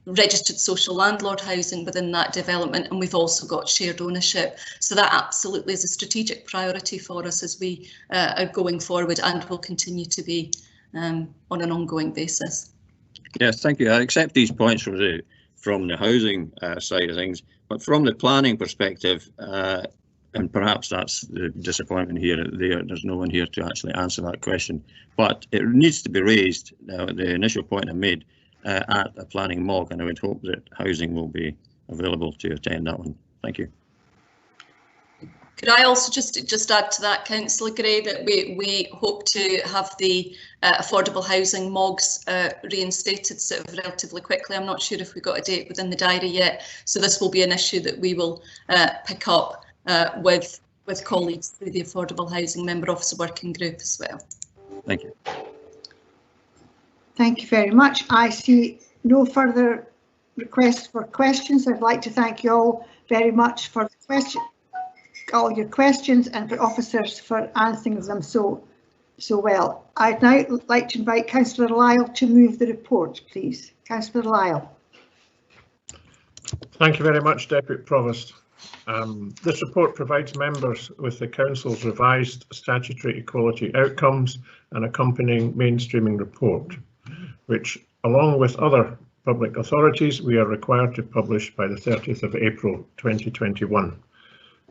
registered social landlord housing within that development, and we've also got shared ownership. So that absolutely is a strategic priority for us as we are going forward, and will continue to be on an ongoing basis. Yes, thank you. I accept these points from the housing side of things, but from the planning perspective, and perhaps that's the disappointment here, there's no one here to actually answer that question, but it needs to be raised, the initial point I made, at a planning MOG, and I would hope that housing will be available to attend that one. Thank you. Could I also just add to that, Councillor Gray, that we hope to have the affordable housing MOGs reinstated sort of relatively quickly. I'm not sure if we've got a date within the diary yet, so this will be an issue that we will pick up with colleagues through the Affordable Housing Member Officer Working Group as well. Thank you. Thank you very much. I see no further requests for questions. I'd like to thank you all very much for all your questions, and for officers for answering them so well. I'd now like to invite Councillor Lyle to move the report, please. Councillor Lyle. Thank you very much, Deputy Provost. This report provides members with the Council's revised statutory equality outcomes and accompanying mainstreaming report, which, along with other public authorities, we are required to publish by the 30th of April 2021.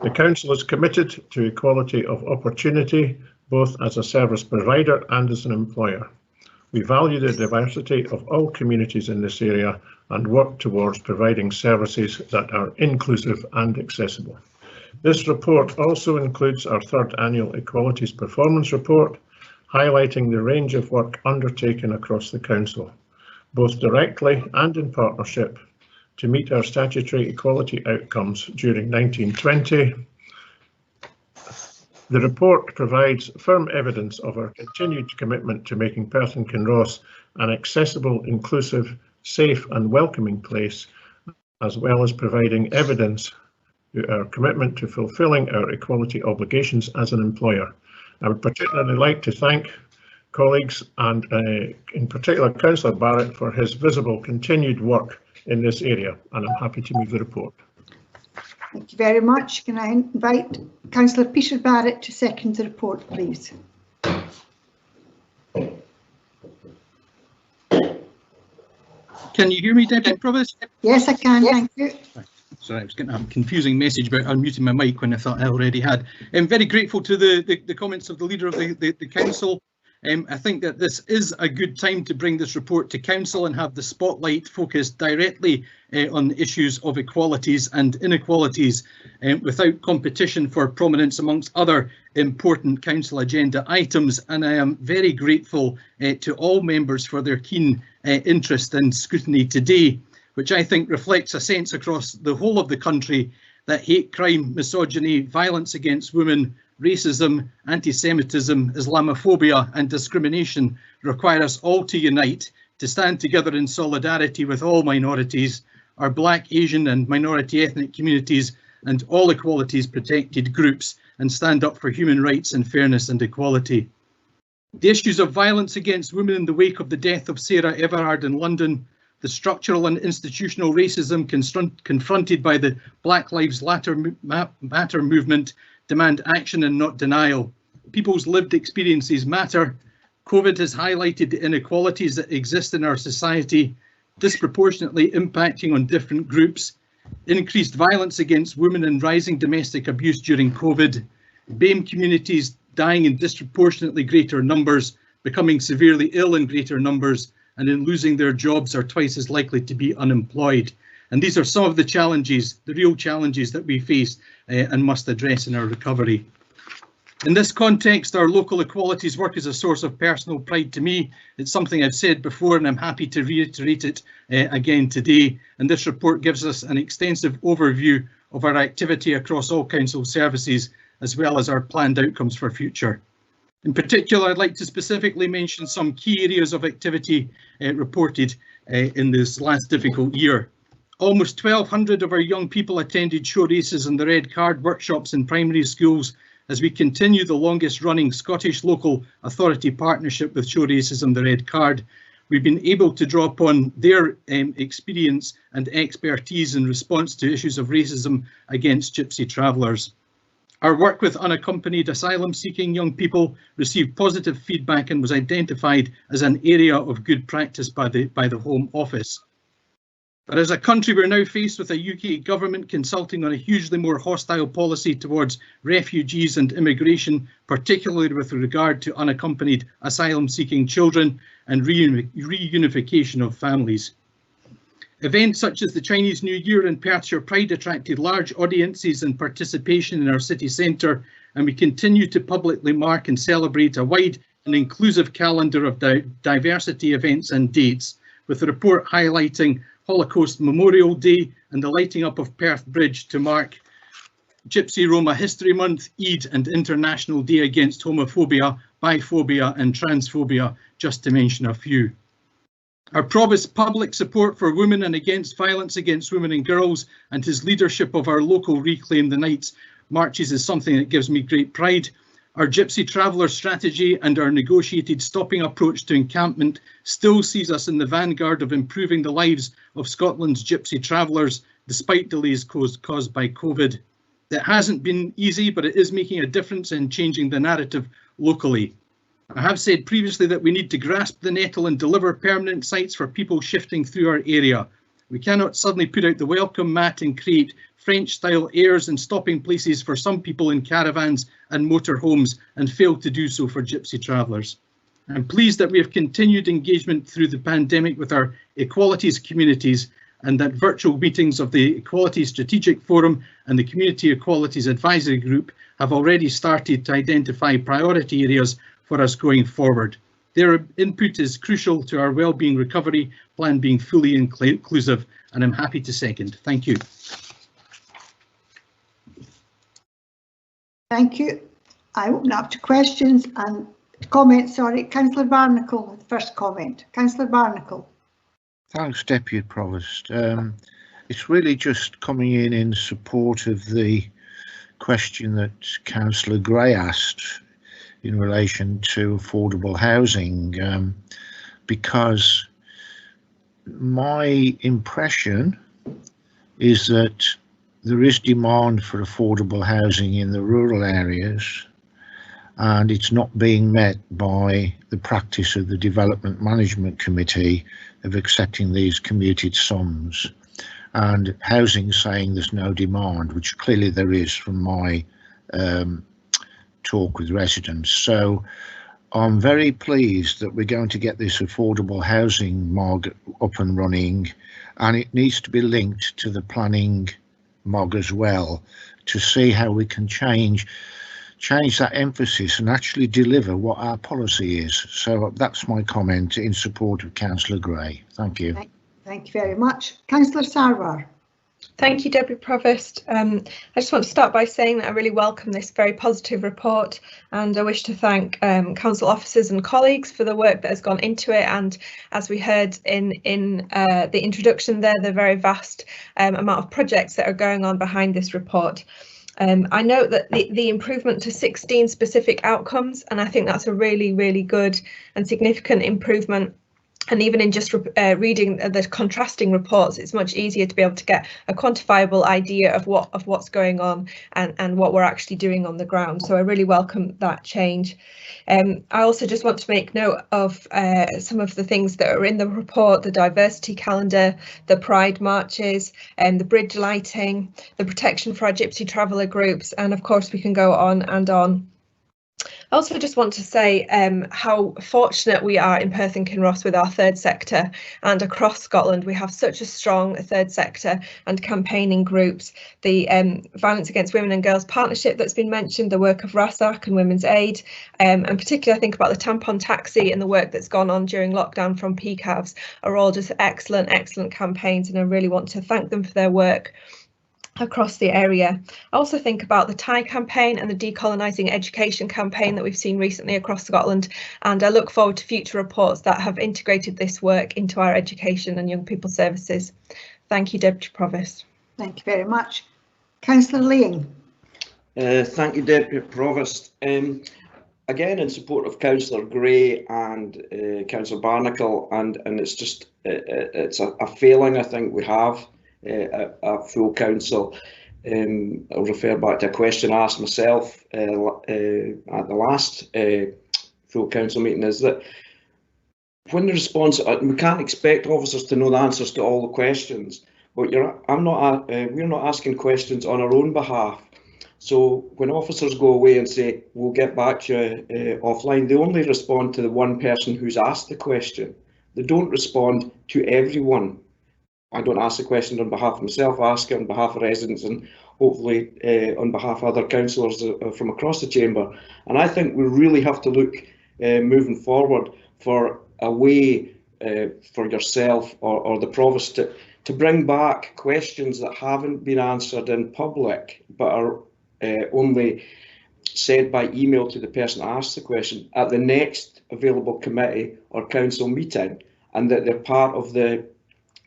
The Council is committed to equality of opportunity, both as a service provider and as an employer. We value the diversity of all communities in this area and work towards providing services that are inclusive and accessible. This report also includes our third annual Equalities Performance Report, highlighting the range of work undertaken across the Council, both directly and in partnership, to meet our statutory equality outcomes during 1920. The report provides firm evidence of our continued commitment to making Perth and Kinross an accessible, inclusive, safe and welcoming place, as well as providing evidence to our commitment to fulfilling our equality obligations as an employer. I would particularly like to thank colleagues, and in particular Councillor Barrett, for his visible continued work in this area, and I'm happy to move the report. Thank you very much. Can I invite Councillor Peter Barrett to second the report, please? Can you hear me, Deputy Provost? Yes, I can. Thank you. Sorry, I was getting a confusing message about unmuting my mic when I thought I already had. I'm very grateful to the comments of the Leader of the Council. I think that this is a good time to bring this report to Council and have the spotlight focused directly on issues of equalities and inequalities without competition for prominence amongst other important Council agenda items. And I am very grateful to all members for their keen interest and scrutiny today, which I think reflects a sense across the whole of the country that hate crime, misogyny, violence against women, racism, anti-Semitism, Islamophobia and discrimination require us all to unite to stand together in solidarity with all minorities, our Black, Asian and minority ethnic communities and all equalities protected groups, and stand up for human rights and fairness and equality. The issues of violence against women in the wake of the death of Sarah Everard in London, the structural and institutional racism confronted by the Black Lives Matter movement demand action and not denial. People's lived experiences matter. COVID has highlighted the inequalities that exist in our society, disproportionately impacting on different groups, increased violence against women and rising domestic abuse during COVID, BAME communities dying in disproportionately greater numbers, becoming severely ill in greater numbers, and in losing their jobs are twice as likely to be unemployed. And these are some of the challenges, the real challenges that we face and must address in our recovery. In this context, our local equalities work is a source of personal pride to me. It's something I've said before and I'm happy to reiterate it again today. And this report gives us an extensive overview of our activity across all council services, as well as our planned outcomes for future. In particular, I'd like to specifically mention some key areas of activity reported in this last difficult year. Almost 1,200 of our young people attended Show Races and the Red Card workshops in primary schools as we continue the longest running Scottish local authority partnership with Show Races and the Red Card. We've been able to draw upon their experience and expertise in response to issues of racism against Gypsy travellers. Our work with unaccompanied asylum-seeking young people received positive feedback and was identified as an area of good practice by the Home Office. But as a country, we're now faced with a UK government consulting on a hugely more hostile policy towards refugees and immigration, particularly with regard to unaccompanied asylum-seeking children and reunification of families. Events such as the Chinese New Year and Perthshire Pride attracted large audiences and participation in our city centre, and we continue to publicly mark and celebrate a wide and inclusive calendar of diversity events and dates, with the report highlighting Holocaust Memorial Day and the lighting up of Perth Bridge to mark Gypsy Roma History Month, Eid and International Day Against Homophobia, Biphobia and Transphobia, just to mention a few. Our Provost public support for women and against violence against women and girls and his leadership of our local Reclaim the Nights marches is something that gives me great pride. Our Gypsy Traveller strategy and our negotiated stopping approach to encampment still sees us in the vanguard of improving the lives of Scotland's Gypsy travellers despite delays caused by COVID. It hasn't been easy, but it is making a difference in changing the narrative locally. I have said previously that we need to grasp the nettle and deliver permanent sites for people shifting through our area. We cannot suddenly put out the welcome mat and create French-style airs and stopping places for some people in caravans and motorhomes and fail to do so for Gypsy travellers. I'm pleased that we have continued engagement through the pandemic with our equalities communities and that virtual meetings of the Equality Strategic Forum and the Community Equalities Advisory Group have already started to identify priority areas for us going forward. Their input is crucial to our wellbeing recovery plan being fully inclusive, and I'm happy to second. Thank you. Thank you. I open up to questions and comments. Sorry, Councillor Barnacle, the first comment. Councillor Barnacle. Thanks, Deputy Provost. It's really just coming in support of the question that Councillor Gray asked in relation to affordable housing, because my impression is that there is demand for affordable housing in the rural areas, and it's not being met by the practice of the Development Management Committee of accepting these commuted sums, and housing saying there's no demand, which clearly there is from my talk with residents. So I'm very pleased that we're going to get this affordable housing MOG up and running, and it needs to be linked to the planning MOG as well to see how we can change that emphasis and actually deliver what our policy is. So that's my comment in support of Councillor Gray. Thank you. Thank you very much. Councillor Sarwar. Thank you, Deputy Provost. I just want to start by saying that I really welcome this very positive report, and I wish to thank council officers and colleagues for the work that has gone into it, and as we heard in the introduction there, the very vast amount of projects that are going on behind this report. I note that the improvement to 16 specific outcomes, and I think that's a really, really good and significant improvement. And even in just reading the contrasting reports, it's much easier to be able to get a quantifiable idea of what's going on and what we're actually doing on the ground. So I really welcome that change. I also just want to make note of some of the things that are in the report: the diversity calendar, the pride marches, and the bridge lighting, the protection for our gypsy traveller groups, and of course we can go on and on. I also just want to say how fortunate we are in Perth and Kinross with our third sector, and across Scotland we have such a strong third sector and campaigning groups. The Violence Against Women and Girls Partnership that's been mentioned, the work of RASAC and Women's Aid, and particularly I think about the tampon taxi and the work that's gone on during lockdown from PCAVs are all just excellent campaigns, and I really want to thank them for their work across the area. I also think about the Thai campaign and the decolonising education campaign that we've seen recently across Scotland, and I look forward to future reports that have integrated this work into our education and young people services. Thank you, Deputy Provost. Thank you very much. Councillor Lean. Thank you, Deputy Provost. Again, in support of Councillor Gray and Councillor Barnacle, and it's just it's a failing I think we have at full council. I'll refer back to a question I asked myself at the last full council meeting, is that when the response, we can't expect officers to know the answers to all the questions, but we're not asking questions on our own behalf. So when officers go away and say, we'll get back to you offline, they only respond to the one person who's asked the question. They don't respond to everyone. I don't ask the question on behalf of myself, I ask it on behalf of residents and hopefully on behalf of other councillors from across the chamber. And I think we really have to look moving forward for a way for yourself or the Provost to bring back questions that haven't been answered in public but are only said by email to the person who asked the question at the next available committee or council meeting, and that they're part of the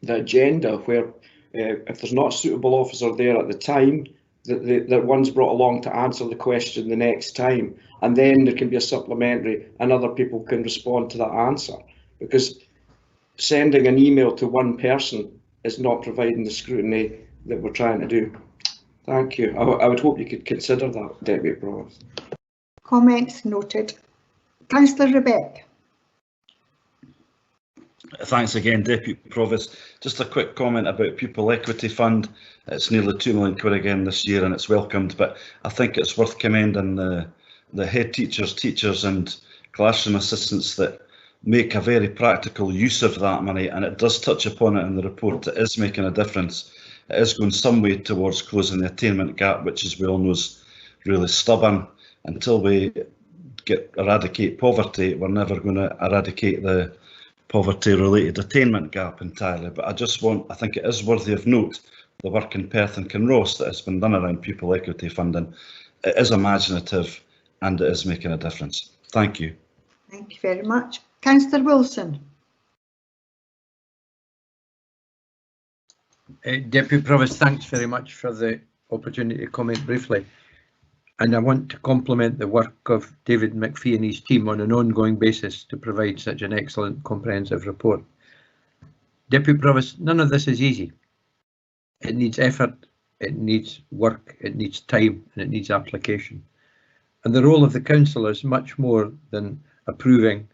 agenda, where if there's not a suitable officer there at the time, that one's brought along to answer the question the next time, and then there can be a supplementary and other people can respond to that answer, because sending an email to one person is not providing the scrutiny that we're trying to do. Thank you. I would hope you could consider that, Deputy Provost. Comments noted. Councillor Rebecca. Thanks again, Deputy Provost. Just a quick comment about Pupil Equity Fund. It's nearly £2 million again this year, and it's welcomed, but I think it's worth commending the head teachers and classroom assistants that make a very practical use of that money, and it does touch upon it in the report. It is making a difference. It is going some way towards closing the attainment gap, which, as we all know, is really stubborn. Until we eradicate poverty, we're never going to eradicate the poverty-related attainment gap entirely. But I think it is worthy of note, the work in Perth and Kinross that has been done around pupil equity funding. It is imaginative and it is making a difference. Thank you. Thank you very much. Councillor Wilson. Deputy Provost, thanks very much for the opportunity to comment briefly. And I want to compliment the work of David McPhee and his team on an ongoing basis to provide such an excellent comprehensive report. Deputy Provost, none of this is easy. It needs effort, it needs work, it needs time, and it needs application. And the role of the council is much more than approving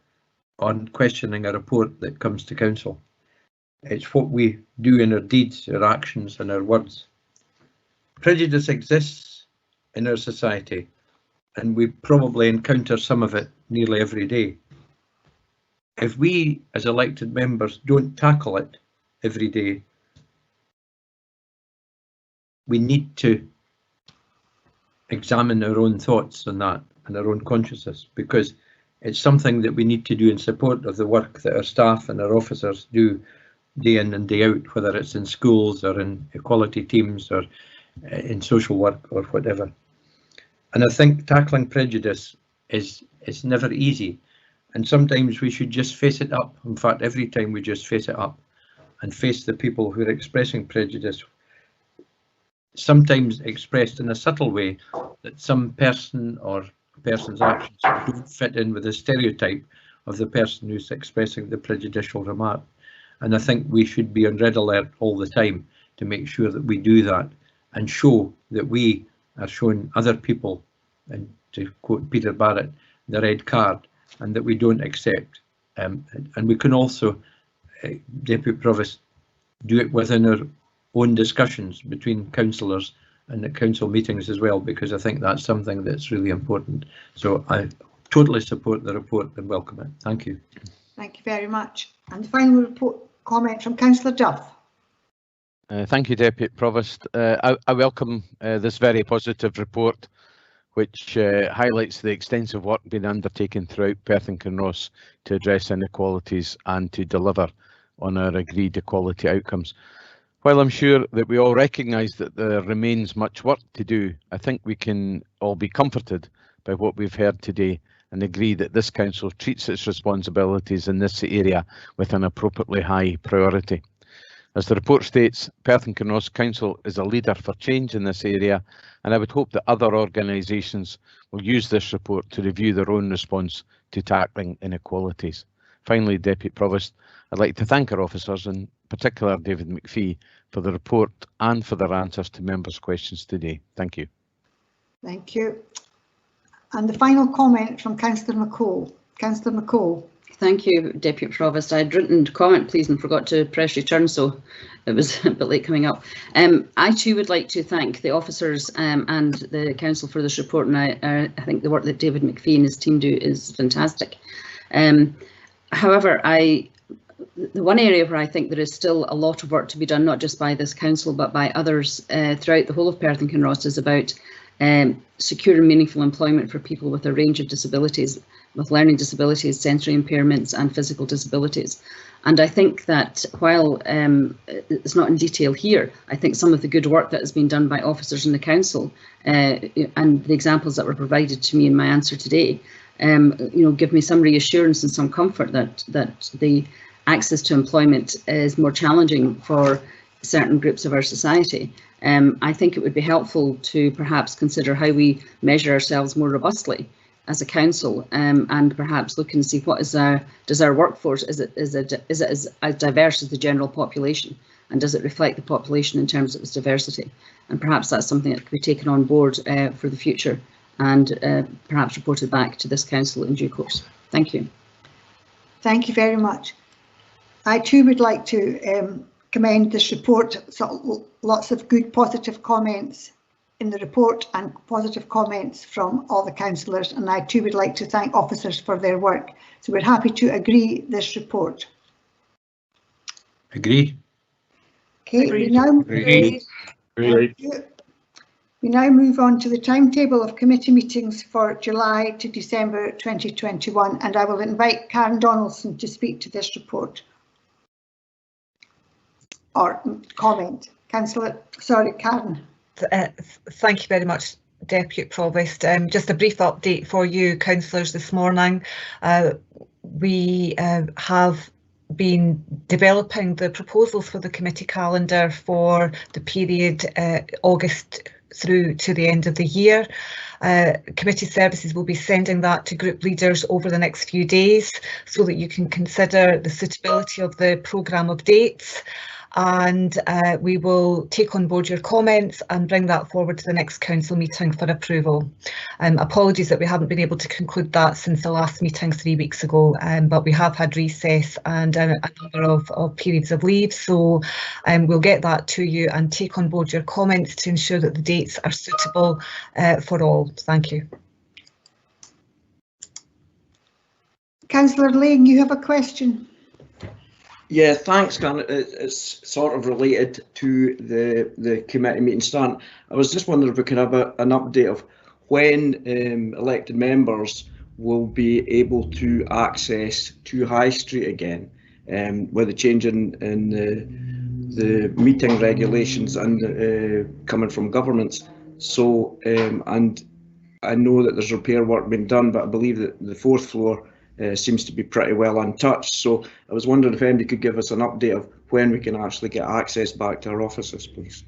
or questioning a report that comes to council. It's what we do in our deeds, our actions, and our words. Prejudice exists in our society, and we probably encounter some of it nearly every day. If we as elected members don't tackle it every day, we need to examine our own thoughts on that and our own consciousness, because it's something that we need to do in support of the work that our staff and our officers do day in and day out, whether it's in schools or in equality teams or in social work or whatever. And I think tackling prejudice is never easy, and sometimes we should just face it up. In fact, every time we just face it up and face the people who are expressing prejudice, sometimes expressed in a subtle way, that some person or person's actions don't fit in with the stereotype of the person who's expressing the prejudicial remark. And I think we should be on red alert all the time to make sure that we do that and show that we are showing other people, and to quote Peter Barrett, the red card, and that we don't accept. And we can also, Deputy Provost, do it within our own discussions between councillors and at council meetings as well, because I think that's something that's really important. So I totally support the report and welcome it. Thank you. Thank you very much. And the final report comment from Councillor Duff. Thank you, Deputy Provost. I welcome this very positive report, which highlights the extensive work being undertaken throughout Perth and Kinross to address inequalities and to deliver on our agreed equality outcomes. While I'm sure that we all recognise that there remains much work to do, I think we can all be comforted by what we've heard today and agree that this council treats its responsibilities in this area with an appropriately high priority. As the report states, Perth and Kinross Council is a leader for change in this area, and I would hope that other organisations will use this report to review their own response to tackling inequalities. Finally, Deputy Provost, I'd like to thank our officers, in particular David McPhee, for the report and for their answers to members' questions today. Thank you. Thank you. And the final comment from Councillor McCall. Councillor McCall. Thank you, Deputy Provost. I'd written comment, please, and forgot to press return, so it was a bit late coming up. I too would like to thank the officers and the council for this report, and I think the work that David McPhee and his team do is fantastic. However, the one area where I think there is still a lot of work to be done, not just by this council but by others throughout the whole of Perth and Kinross, is about secure and meaningful employment for people with a range of disabilities, with learning disabilities, sensory impairments and physical disabilities. And I think that while it's not in detail here, I think some of the good work that has been done by officers in the council and the examples that were provided to me in my answer today, give me some reassurance and some comfort that the access to employment is more challenging for certain groups of our society. I think it would be helpful to perhaps consider how we measure ourselves more robustly as a council, and perhaps look and see what does our workforce, is it as diverse as the general population, and does it reflect the population in terms of its diversity? And perhaps that's something that could be taken on board for the future and perhaps reported back to this council in due course. Thank you. Thank you very much. I too would like to commend this report. So lots of good positive comments in the report and positive comments from all the councillors, and I too would like to thank officers for their work. So we're happy to agree this report. Agree. Okay, Agreed. We now move on to the timetable of committee meetings for July to December 2021, and I will invite Karen Donaldson to speak to this report. Or comment. Councillor, sorry, Karen. Thank you very much, Deputy Provost. Just a brief update for you, councillors, this morning. We have been developing the proposals for the committee calendar for the period August through to the end of the year. Committee services will be sending that to group leaders over the next few days so that you can consider the suitability of the programme of dates. And we will take on board your comments and bring that forward to the next council meeting for approval. Apologies that we haven't been able to conclude that since the last meeting 3 weeks ago, but we have had recess and a number of periods of leave, so we'll get that to you and take on board your comments to ensure that the dates are suitable for all. Thank you. Councillor Lane, you have a question? Yeah, thanks, Karen. It's sort of related to the committee meeting start. I was just wondering if we could have an update of when elected members will be able to access to High Street again. with the change in the meeting regulations and coming from governments. So and I know that there's repair work being done, but I believe that the 4th floor seems to be pretty well untouched. So I was wondering if anybody could give us an update of when we can actually get access back to our offices, please.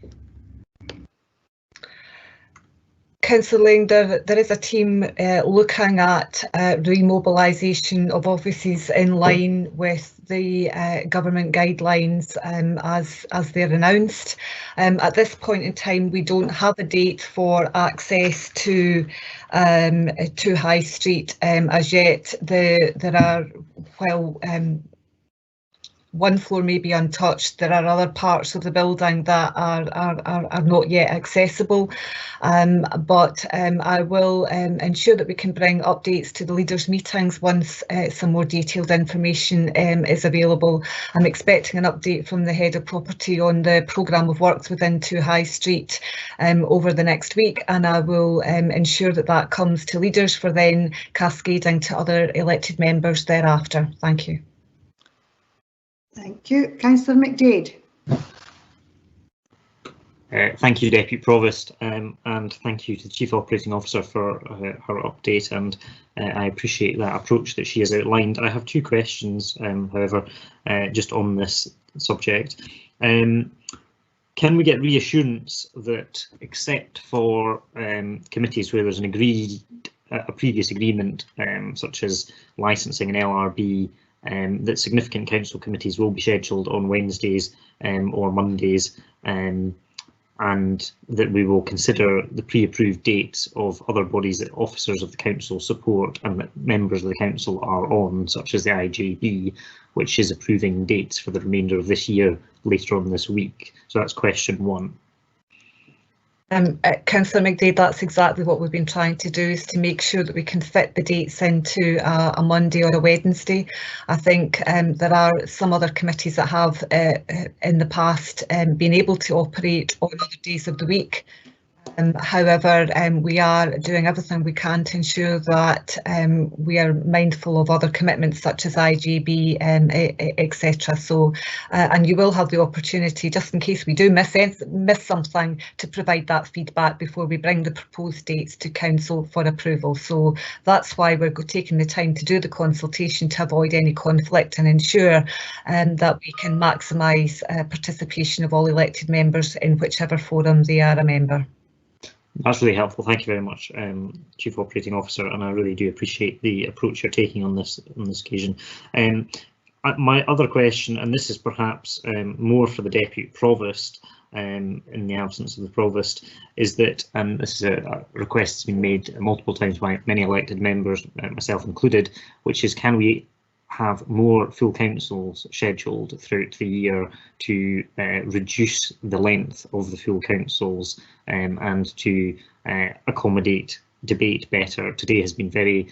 Councillor Lang, there is a team looking at remobilisation of offices in line with the government guidelines as they're announced. At this point in time, we don't have a date for access to High Street as yet. There are, while one floor may be untouched, there are other parts of the building that are not yet accessible, but I will ensure that we can bring updates to the leaders' meetings once some more detailed information is available. I'm expecting an update from the head of property on the programme of works within 2 High Street over the next week, and I will ensure that that comes to leaders for then cascading to other elected members thereafter. Thank you. Thank you. Councillor McDade. Thank you, Deputy Provost, and thank you to the Chief Operating Officer for her update, and I appreciate that approach that she has outlined. I have 2 questions, however, just on this subject. Can we get reassurance that, except for committees where there's a previous agreement, such as licensing and LRB, that significant council committees will be scheduled on Wednesdays or Mondays, and that we will consider the pre-approved dates of other bodies that officers of the council support and that members of the council are on, such as the IJB, which is approving dates for the remainder of this year later on this week. So that's question 1. Councillor McDade, that's exactly what we've been trying to do, is to make sure that we can fit the dates into a Monday or a Wednesday. I think there are some other committees that have in the past been able to operate on other days of the week. However, we are doing everything we can to ensure that we are mindful of other commitments such as IJB, etc. So, and you will have the opportunity, just in case we do miss something, to provide that feedback before we bring the proposed dates to Council for approval. So that's why we're taking the time to do the consultation, to avoid any conflict and ensure that we can maximise participation of all elected members in whichever forum they are a member. That's really helpful. Thank you very much, Chief Operating Officer, and I really do appreciate the approach you're taking on this occasion. My other question, and this is perhaps more for the Deputy Provost, in the absence of the Provost, is that, and this is a request that's been made multiple times by many elected members, myself included, which is, can we have more full councils scheduled throughout the year to reduce the length of the full councils and to accommodate debate better. Today has been very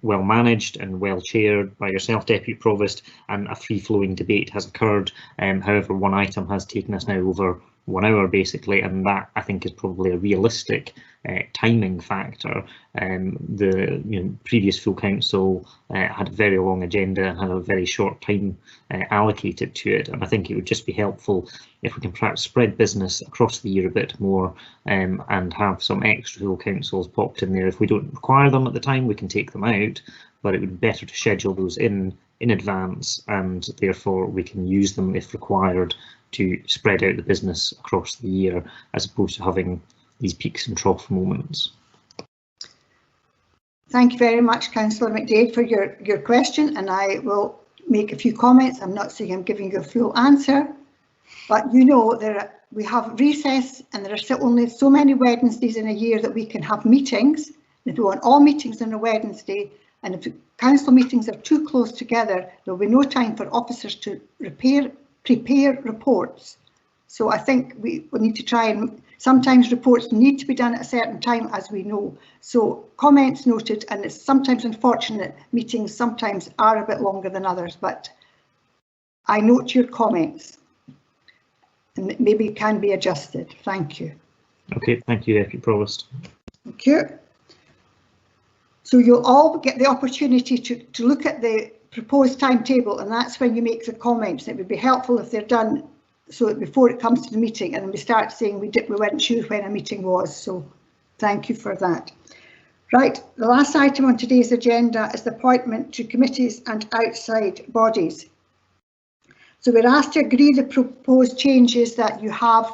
well managed and well chaired by yourself, Deputy Provost, and a free-flowing debate has occurred. However, one item has taken us now over 1 hour basically, and that I think is probably a realistic timing factor. The previous full council had a very long agenda and had a very short time allocated to it, and I think it would just be helpful if we can perhaps spread business across the year a bit more and have some extra full councils popped in there. If we don't require them at the time, we can take them out, but it would be better to schedule those in advance, and therefore we can use them if required to spread out the business across the year, as opposed to having these peaks and trough moments. Thank you very much, Councillor McDade, for your question, and I will make a few comments. I'm not saying I'm giving you a full answer, but you know we have recess, and there are still only so many Wednesdays in a year that we can have meetings. If we want all meetings on a Wednesday, and if council meetings are too close together, there will be no time for officers to prepare reports. So I think we need to try, and sometimes reports need to be done at a certain time, as we know. So comments noted, and it's sometimes unfortunate meetings sometimes are a bit longer than others, but I note your comments and maybe it can be adjusted. Thank you. Okay, thank you, Deputy Provost. Thank you. So you'll all get the opportunity to look at the proposed timetable, and that's when you make the comments. It would be helpful if they're done so that before it comes to the meeting and we start saying we weren't sure when a meeting was. So thank you for that. Right, the last item on today's agenda is the appointment to committees and outside bodies. So we're asked to agree the proposed changes that you have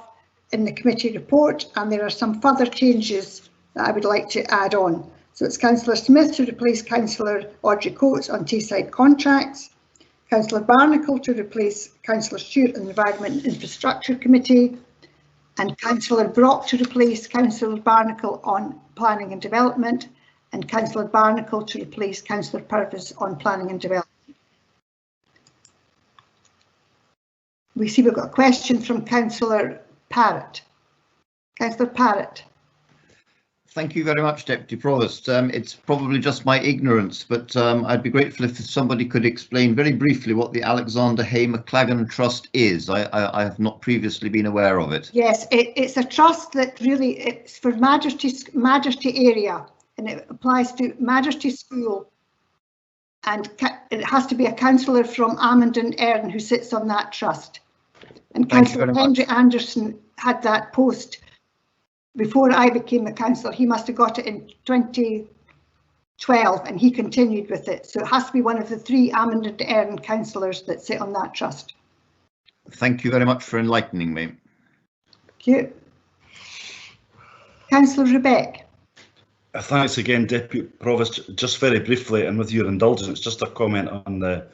in the committee report, and there are some further changes that I would like to add on. So it's Councillor Smith to replace Councillor Audrey Coates on Teesside contracts, Councillor Barnacle to replace Councillor Stewart on the Environment and Infrastructure Committee, and Councillor Brock to replace Councillor Barnacle on Planning and Development, and Councillor Barnacle to replace Councillor Purvis on Planning and Development. We see we've got a question from Councillor Parrott. Councillor Parrott. Thank you very much, Deputy Provost. It's probably just my ignorance, but I'd be grateful if somebody could explain very briefly what the Alexander Hay McLagan Trust is. I have not previously been aware of it. Yes, it's a trust that really it's for Majesty area, and it applies to Majesty School, and it has to be a councillor from Amundsen Earn who sits on that trust. And Councillor Henry Anderson had that post before I became a councillor. He must have got it in 2012 and he continued with it. So it has to be one of the 3 Amundsen Earn councillors that sit on that trust. Thank you very much for enlightening me. Thank you. Councillor Rebecca. Thanks again, Deputy Provost. Just very briefly, and with your indulgence, just a comment on the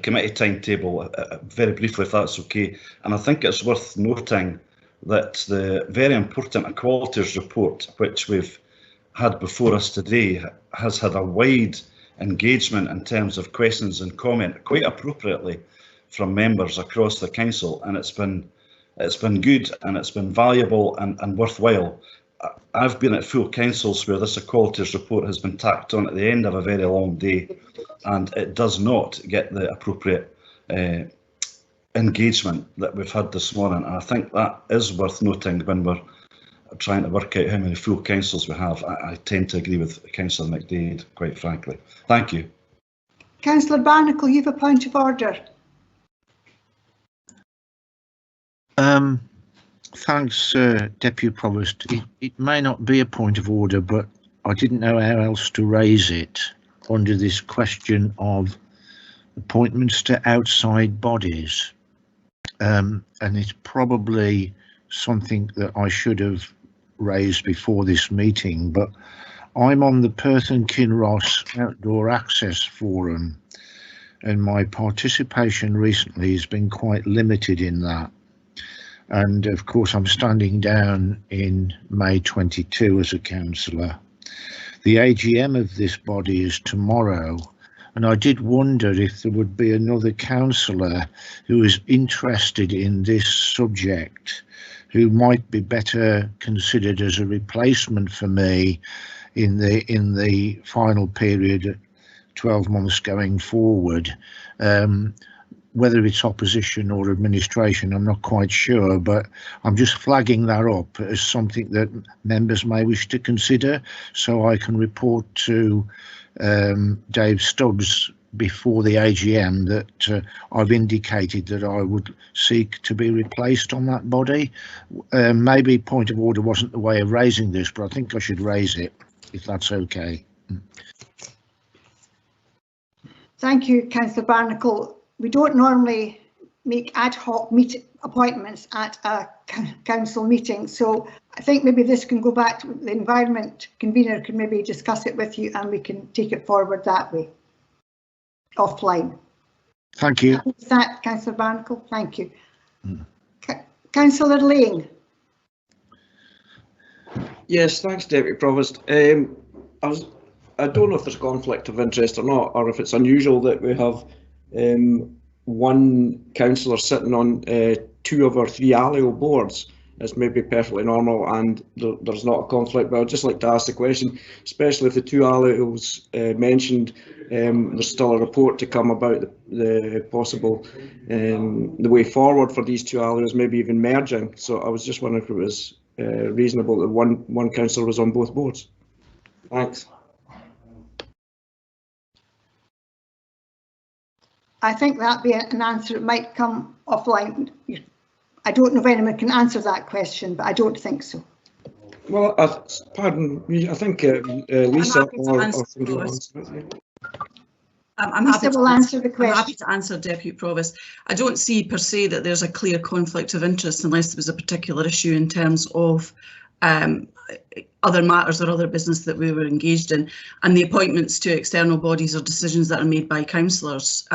committee timetable, very briefly, if that's okay. And I think it's worth noting that the very important equalities report, which we've had before us today, has had a wide engagement in terms of questions and comment, quite appropriately, from members across the council, and it's been good and it's been valuable and worthwhile. I've been at full councils where this equalities report has been tacked on at the end of a very long day, and it does not get the appropriate engagement that we've had this morning. And I think that is worth noting when we're trying to work out how many full councils we have. I tend to agree with Councillor McDade, quite frankly. Thank you. Councillor Barnacle, you have a point of order. Thanks, Deputy Provost. It may not be a point of order, but I didn't know how else to raise it under this question of appointments to outside bodies. And it's probably something that I should have raised before this meeting, but I'm on the Perth and Kinross Outdoor Access Forum, and my participation recently has been quite limited in that. And of course, I'm standing down in May 22 as a councillor. The AGM of this body is tomorrow, and I did wonder if there would be another councillor who is interested in this subject, who might be better considered as a replacement for me in the final period, 12 months going forward. Whether it's opposition or administration, I'm not quite sure, but I'm just flagging that up as something that members may wish to consider, so I can report to Dave Stubbs before the AGM that I've indicated that I would seek to be replaced on that body. Maybe point of order wasn't the way of raising this, but I think I should raise it, if that's okay. Thank you, Councillor Barnacle. We don't normally make ad hoc appointments at a council meeting, so I think maybe this can go back to the environment convener, can maybe discuss it with you and we can take it forward that way, offline. Thank you. Is that Councillor Barnacle? Thank you. Councillor Lane. Yes, thanks, Deputy Provost. I don't know if there's conflict of interest or not, or if it's unusual that we have one councillor sitting on 2 of our 3 ALIO boards. It's maybe perfectly normal and there's not a conflict, but I'd just like to ask the question, especially if the 2 ALIOs mentioned, there's still a report to come about the possible the way forward for these 2 ALIOs, maybe even merging. So I was just wondering if it was reasonable that one councillor was on both boards. Thanks. I think that'd be an answer. It might come offline. I don't know if anyone can answer that question, but I don't think so. Well, pardon me, I think Lisa or somebody will answer it. I'm happy Lisa will answer the question. I'm happy to answer, Deputy Provost. I don't see per se that there's a clear conflict of interest unless there was a particular issue in terms of other matters or other business that we were engaged in, and the appointments to external bodies are decisions that are made by councillors,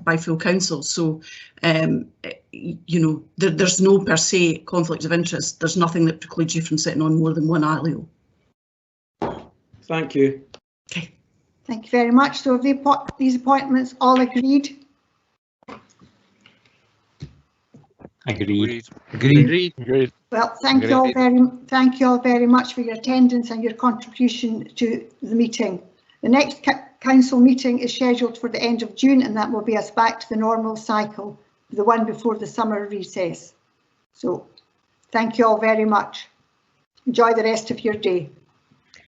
by full council. So, you know, there's no per se conflict of interest. There's nothing that precludes you from sitting on more than one alio. Thank you. Okay. Thank you very much. So have these appointments all agreed? Agreed. Agreed. Well, thank you all very much for your attendance and your contribution to the meeting. The next council meeting is scheduled for the end of June, and that will be us back to the normal cycle, the one before the summer recess. So thank you all very much. Enjoy the rest of your day.